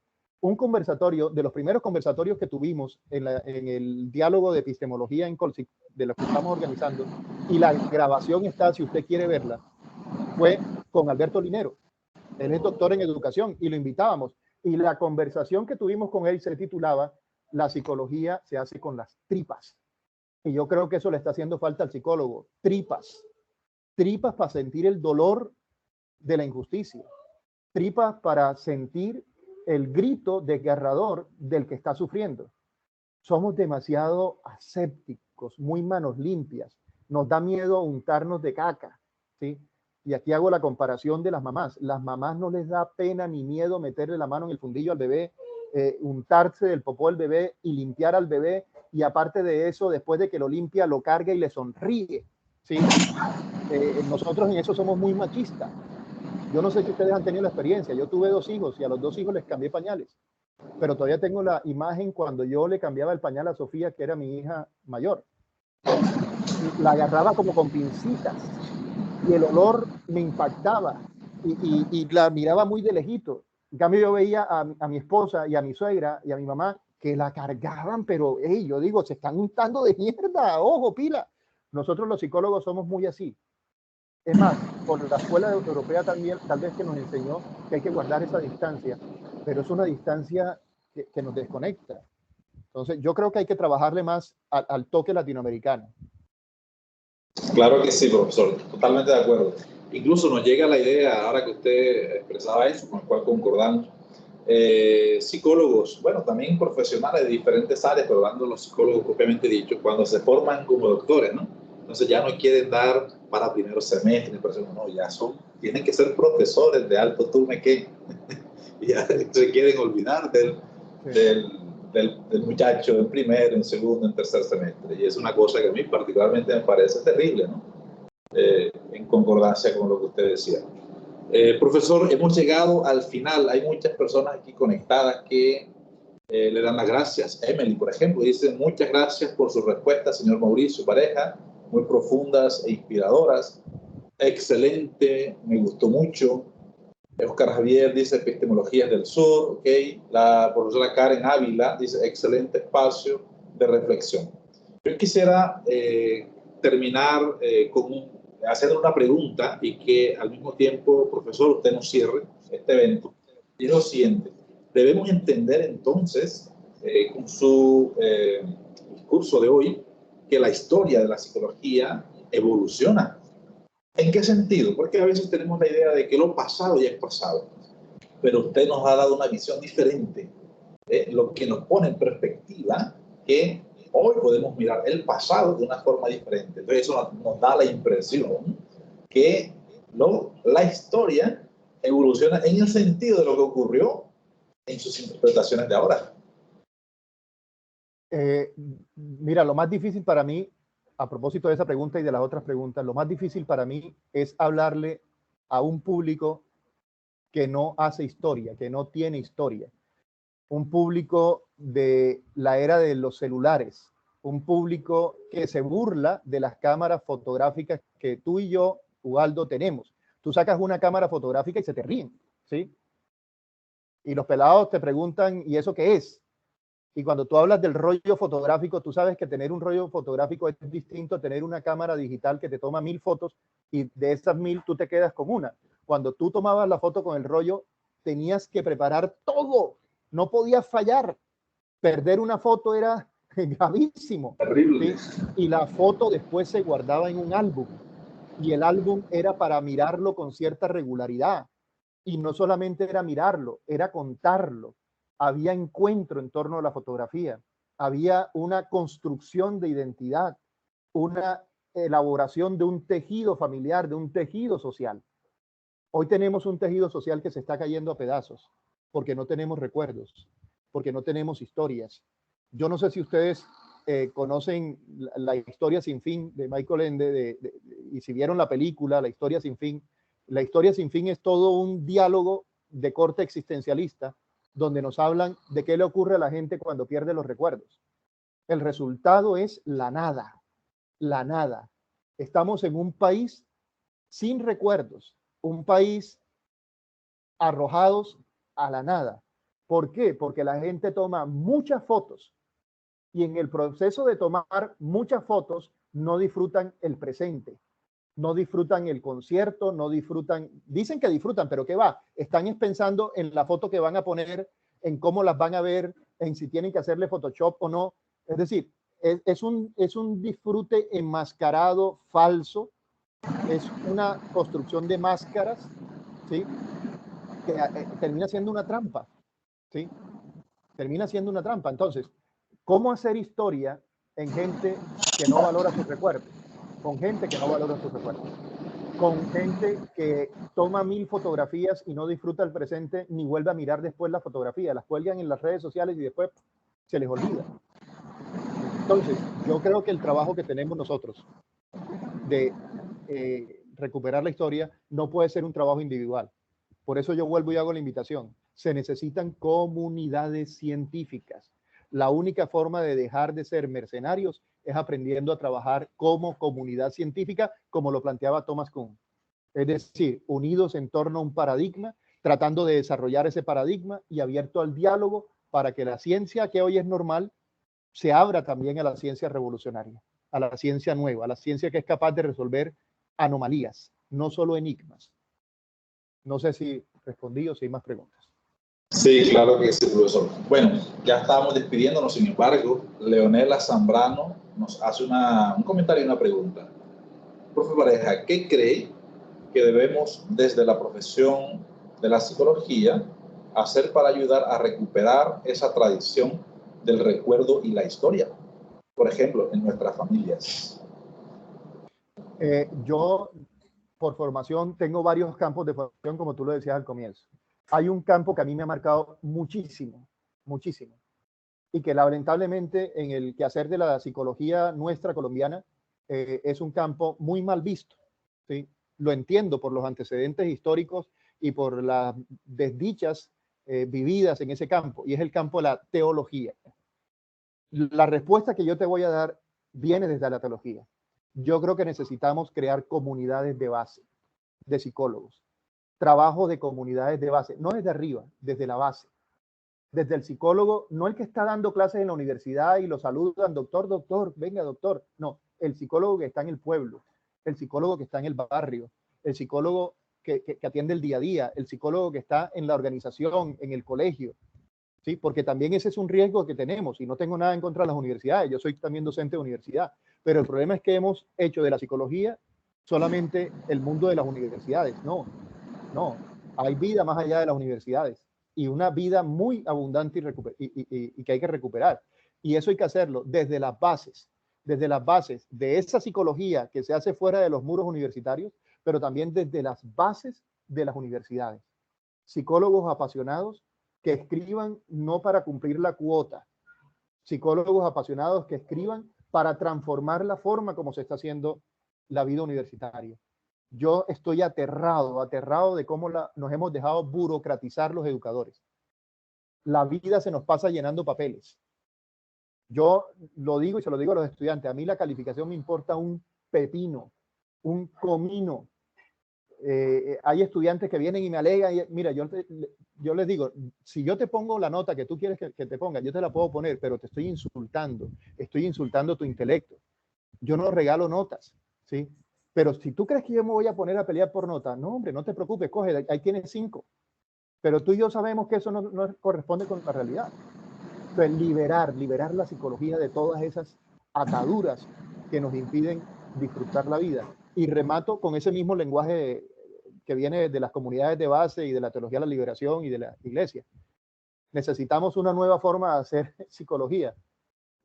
Un conversatorio, de los primeros conversatorios que tuvimos en el diálogo de epistemología en Colsic, de lo que estamos organizando, y la grabación está, si usted quiere verla, fue con Alberto Linero. Él es doctor en educación y lo invitábamos. Y la conversación que tuvimos con él se titulaba "La psicología se hace con las tripas". Y yo creo que eso le está haciendo falta al psicólogo. Tripas. Tripas para sentir el dolor de la injusticia. Tripas para sentir el grito desgarrador del que está sufriendo. Somos demasiado asépticos, muy manos limpias. Nos da miedo untarnos de caca, ¿sí? Y aquí hago la comparación de las mamás. Las mamás no les da pena ni miedo meterle la mano en el fundillo al bebé, untarse del popó del bebé y limpiar al bebé. Y aparte de eso, después de que lo limpia, lo carga y le sonríe, ¿sí? Nosotros en eso somos muy machistas. Yo no sé si ustedes han tenido la experiencia. Yo tuve 2 hijos y a los 2 hijos les cambié pañales. Pero todavía tengo la imagen cuando yo le cambiaba el pañal a Sofía, que era mi hija mayor. La agarraba como con pincitas y el olor me impactaba y la miraba muy de lejito. En cambio yo veía a mi esposa y a mi suegra y a mi mamá que la cargaban, pero hey, yo digo, se están untando de mierda, ojo, pila. Nosotros los psicólogos somos muy así. Es más, por la escuela europea también, tal vez que nos enseñó que hay que guardar esa distancia, pero es una distancia que nos desconecta. Entonces, yo creo que hay que trabajarle más al toque latinoamericano. Claro que sí, profesor, totalmente de acuerdo. Incluso nos llega la idea, ahora que usted expresaba eso, con el cual concordamos, psicólogos, bueno, también profesionales de diferentes áreas, pero hablando de los psicólogos propiamente dicho, cuando se forman como doctores, ¿no? Entonces ya no quieren dar para primeros semestres, no, ya tienen que ser profesores de alto turno que ya se quieren olvidar del muchacho en primero, en segundo, en tercer semestre. Y es una cosa que a mí particularmente me parece terrible, ¿no? En concordancia con lo que usted decía. Profesor, hemos llegado al final. Hay muchas personas aquí conectadas que le dan las gracias. Emily, por ejemplo, dice: muchas gracias por su respuesta, señor Mauricio Pareja, muy profundas e inspiradoras. Excelente, me gustó mucho. Oscar Javier dice: epistemologías del sur, ok. La profesora Karen Ávila dice: excelente espacio de reflexión. Yo quisiera terminar haciendo una pregunta y que al mismo tiempo, profesor, usted nos cierre este evento. Y es lo siguiente: debemos entender entonces, con su discurso de hoy, que la historia de la psicología evoluciona. ¿En qué sentido? Porque a veces tenemos la idea de que lo pasado ya es pasado, pero usted nos ha dado una visión diferente, lo que nos pone en perspectiva que hoy podemos mirar el pasado de una forma diferente. Entonces eso nos da la impresión que la historia evoluciona en el sentido de lo que ocurrió en sus interpretaciones de ahora. Mira, lo más difícil para mí, a propósito de esa pregunta y de las otras preguntas, lo más difícil para mí es hablarle a un público que no hace historia, que no tiene historia. Un público de la era de los celulares, un público que se burla de las cámaras fotográficas que tú y yo, Ubaldo, tenemos. Tú sacas una cámara fotográfica y se te ríen, ¿sí? Y los pelados te preguntan, ¿y eso qué es? Y cuando tú hablas del rollo fotográfico, tú sabes que tener un rollo fotográfico es distinto a tener una cámara digital que te toma 1000 fotos y de esas 1000 tú te quedas con una. Cuando tú tomabas la foto con el rollo, tenías que preparar todo. No podías fallar. Perder una foto era gravísimo. Terrible. ¿Sí? Y la foto después se guardaba en un álbum. Y el álbum era para mirarlo con cierta regularidad. Y no solamente era mirarlo, era contarlo. Había encuentro en torno a la fotografía. Había una construcción de identidad, una elaboración de un tejido familiar, de un tejido social. Hoy tenemos un tejido social que se está cayendo a pedazos porque no tenemos recuerdos, porque no tenemos historias. Yo no sé si ustedes conocen la historia sin fin de Michael Ende y si vieron la película La historia sin fin, La historia sin fin es todo un diálogo de corte existencialista donde nos hablan de qué le ocurre a la gente cuando pierde los recuerdos. El resultado es la nada, la nada. Estamos en un país sin recuerdos, un país arrojados a la nada. ¿Por qué? Porque la gente toma muchas fotos y en el proceso de tomar muchas fotos no disfrutan el presente, no disfrutan el concierto, no disfrutan, dicen que disfrutan, pero ¿qué va? Están pensando en la foto que van a poner, en cómo las van a ver, en si tienen que hacerle Photoshop o no. Es decir, es un disfrute enmascarado, falso, es una construcción de máscaras, ¿sí? Que termina siendo una trampa, ¿sí? Termina siendo una trampa. Entonces, ¿cómo hacer historia en gente que no valora sus recuerdos? Con gente que no valora sus recuerdos. Con gente que toma 1000 fotografías y no disfruta el presente ni vuelve a mirar después la fotografía. Las cuelgan en las redes sociales y después se les olvida. Entonces, yo creo que el trabajo que tenemos nosotros de recuperar la historia no puede ser un trabajo individual. Por eso yo vuelvo y hago la invitación. Se necesitan comunidades científicas. La única forma de dejar de ser mercenarios es aprendiendo a trabajar como comunidad científica, como lo planteaba Thomas Kuhn. Es decir, unidos en torno a un paradigma, tratando de desarrollar ese paradigma y abierto al diálogo para que la ciencia que hoy es normal se abra también a la ciencia revolucionaria, a la ciencia nueva, a la ciencia que es capaz de resolver anomalías, no solo enigmas. No sé si respondí o si hay más preguntas. Sí, claro que sí, profesor. Bueno, ya estábamos despidiéndonos, sin embargo, Leonela Zambrano nos hace un comentario y una pregunta. Profe Pareja, ¿qué cree que debemos desde la profesión de la psicología hacer para ayudar a recuperar esa tradición del recuerdo y la historia? Por ejemplo, en nuestras familias. Yo, por formación, tengo varios campos de formación, como tú lo decías al comienzo. Hay un campo que a mí me ha marcado muchísimo, muchísimo, y que lamentablemente en el quehacer de la psicología nuestra colombiana es un campo muy mal visto, ¿sí? Lo entiendo por los antecedentes históricos y por las desdichas vividas en ese campo, y es el campo de la teología. La respuesta que yo te voy a dar viene desde la teología. Yo creo que necesitamos crear comunidades de base, de psicólogos, trabajo de comunidades de base, no desde arriba, desde la base. Desde el psicólogo, no el que está dando clases en la universidad y lo saludan, doctor, doctor, venga, doctor. No, el psicólogo que está en el pueblo, el psicólogo que está en el barrio, el psicólogo que atiende el día a día, el psicólogo que está en la organización, en el colegio, ¿sí? Porque también ese es un riesgo que tenemos y no tengo nada en contra de las universidades. Yo soy también docente de universidad, pero el problema es que hemos hecho de la psicología solamente el mundo de las universidades. No, no, hay vida más allá de las universidades y una vida muy abundante y que hay que recuperar. Y eso hay que hacerlo desde las bases de esa psicología que se hace fuera de los muros universitarios, pero también desde las bases de las universidades. Psicólogos apasionados que escriban no para cumplir la cuota, psicólogos apasionados que escriban para transformar la forma como se está haciendo la vida universitaria. Yo estoy aterrado de cómo nos hemos dejado burocratizar los educadores. La vida se nos pasa llenando papeles. Yo lo digo y se lo digo a los estudiantes, a mí la calificación me importa un pepino, un comino. Hay estudiantes que vienen y me alegan, y, mira, yo les digo, si yo te pongo la nota que tú quieres que te ponga, yo te la puedo poner, pero te estoy insultando tu intelecto. Yo no regalo notas, ¿sí? Pero si tú crees que yo me voy a poner a pelear por nota, no, hombre, no te preocupes, coge, ahí tienes 5. Pero tú y yo sabemos que eso no corresponde con la realidad. Entonces, liberar la psicología de todas esas ataduras que nos impiden disfrutar la vida. Y remato con ese mismo lenguaje que viene de las comunidades de base y de la teología de la liberación y de la iglesia. Necesitamos una nueva forma de hacer psicología,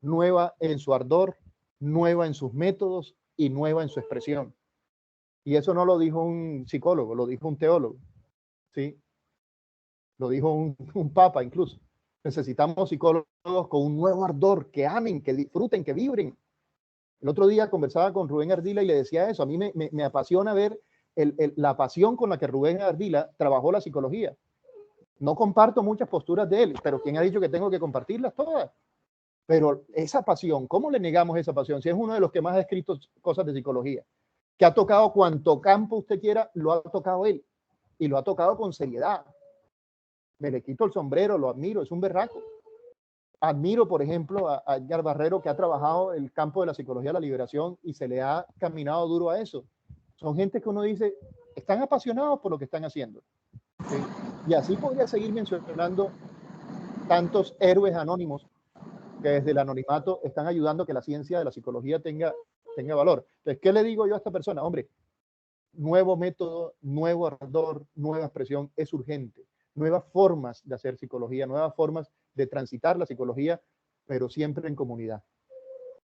nueva en su ardor, nueva en sus métodos y nueva en su expresión. Y eso no lo dijo un psicólogo, lo dijo un teólogo, ¿sí? Lo dijo un papa incluso. Necesitamos psicólogos con un nuevo ardor, que amen, que disfruten, que vibren. El otro día conversaba con Rubén Ardila y le decía eso. A mí me apasiona ver la pasión con la que Rubén Ardila trabajó la psicología. No comparto muchas posturas de él, pero ¿quién ha dicho que tengo que compartirlas todas? Pero esa pasión, ¿cómo le negamos esa pasión? Si es uno de los que más ha escrito cosas de psicología, que ha tocado cuanto campo usted quiera, lo ha tocado él, y lo ha tocado con seriedad. Me le quito el sombrero, lo admiro, es un berraco. Admiro, por ejemplo, a Edgar Barrero, que ha trabajado el campo de la psicología de la liberación y se le ha caminado duro a eso. Son gente que uno dice, están apasionados por lo que están haciendo. ¿Sí? Y así podría seguir mencionando tantos héroes anónimos que desde el anonimato están ayudando a que la ciencia de la psicología tenga valor. Entonces, ¿qué le digo yo a esta persona? Hombre, nuevo método, nuevo ardor, nueva expresión, es urgente. Nuevas formas de hacer psicología, nuevas formas de transitar la psicología, pero siempre en comunidad.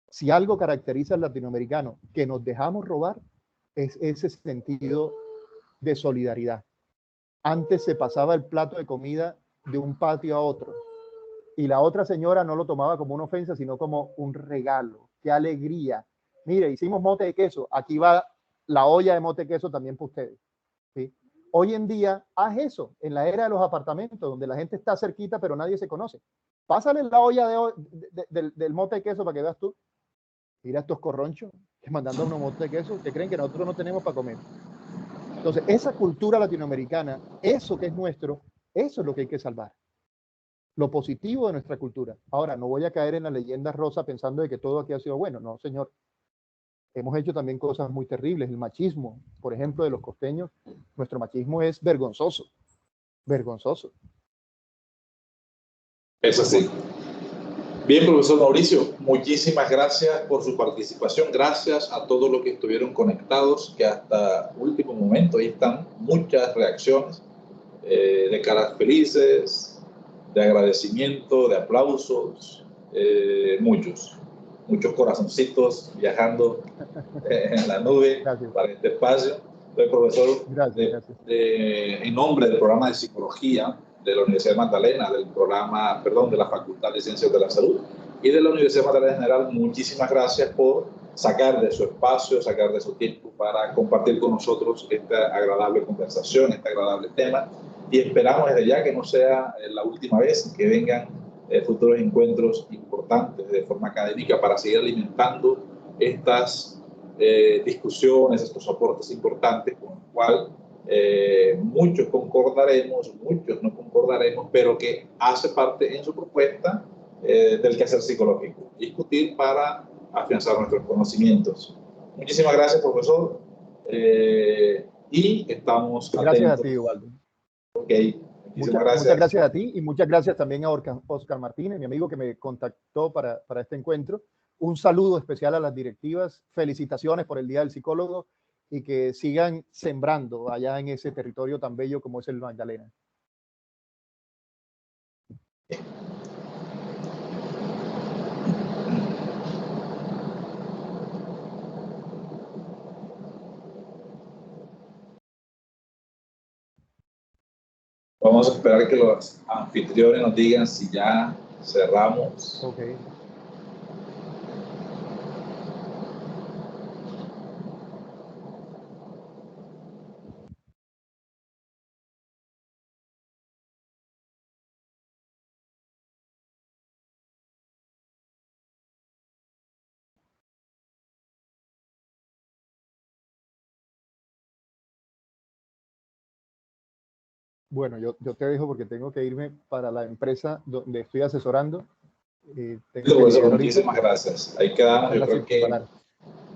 Si algo caracteriza al latinoamericano que nos dejamos robar, es ese sentido de solidaridad. Antes se pasaba el plato de comida de un patio a otro y la otra señora no lo tomaba como una ofensa, sino como un regalo. ¡Qué alegría! Mire, hicimos mote de queso, aquí va la olla de mote de queso también para ustedes. ¿Sí? Hoy en día, haz eso, en la era de los apartamentos, donde la gente está cerquita, pero nadie se conoce. Pásale la olla del mote de queso para que veas tú. Mira estos corronchos que mandando unos motes de queso que creen que nosotros no tenemos para comer. Entonces, esa cultura latinoamericana, eso que es nuestro, eso es lo que hay que salvar. Lo positivo de nuestra cultura. Ahora, no voy a caer en la leyenda rosa pensando de que todo aquí ha sido bueno. No, señor. Hemos hecho también cosas muy terribles. El machismo, por ejemplo, de los costeños, nuestro machismo es vergonzoso. Vergonzoso. Es así. Bien, profesor Mauricio, muchísimas gracias por su participación. Gracias a todos los que estuvieron conectados, que hasta último momento ahí están muchas reacciones de caras felices, de agradecimiento, de aplausos, muchos corazoncitos viajando en la nube. Gracias. Para este espacio. Entonces, profesor, gracias. En nombre del programa de psicología de la Universidad de Magdalena, de la Facultad de Ciencias de la Salud y de la Universidad de Magdalena en general, muchísimas gracias por sacar de su espacio, sacar de su tiempo para compartir con nosotros esta agradable conversación, este agradable tema, y esperamos desde ya que no sea la última vez, que vengan futuros encuentros importantes de forma académica para seguir alimentando estas discusiones, estos aportes importantes con los cuales muchos concordaremos, muchos no concordaremos, pero que hace parte en su propuesta del quehacer psicológico, discutir para afianzar nuestros conocimientos. Muchísimas gracias, profesor, y estamos atentos. Gracias a ti, Ubaldo. Okay. Muchas gracias a ti y muchas gracias también a Oscar Martínez, mi amigo que me contactó para este encuentro. Un saludo especial a las directivas, felicitaciones por el Día del Psicólogo y que sigan sembrando allá en ese territorio tan bello como es el Magdalena. Vamos a esperar que los anfitriones nos digan si ya cerramos. Okay. Bueno, yo te dejo porque tengo que irme para la empresa donde estoy asesorando. Muchísimas gracias. Ahí quedamos. Yo creo que...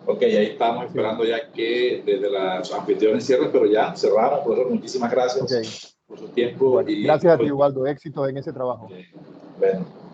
Ok, ahí estamos esperando ya que desde las anfitriones cierren, pero ya cerramos. Profesor, muchísimas gracias por su tiempo. Bueno, gracias a ti, Ubaldo. Éxito en ese trabajo. Bueno.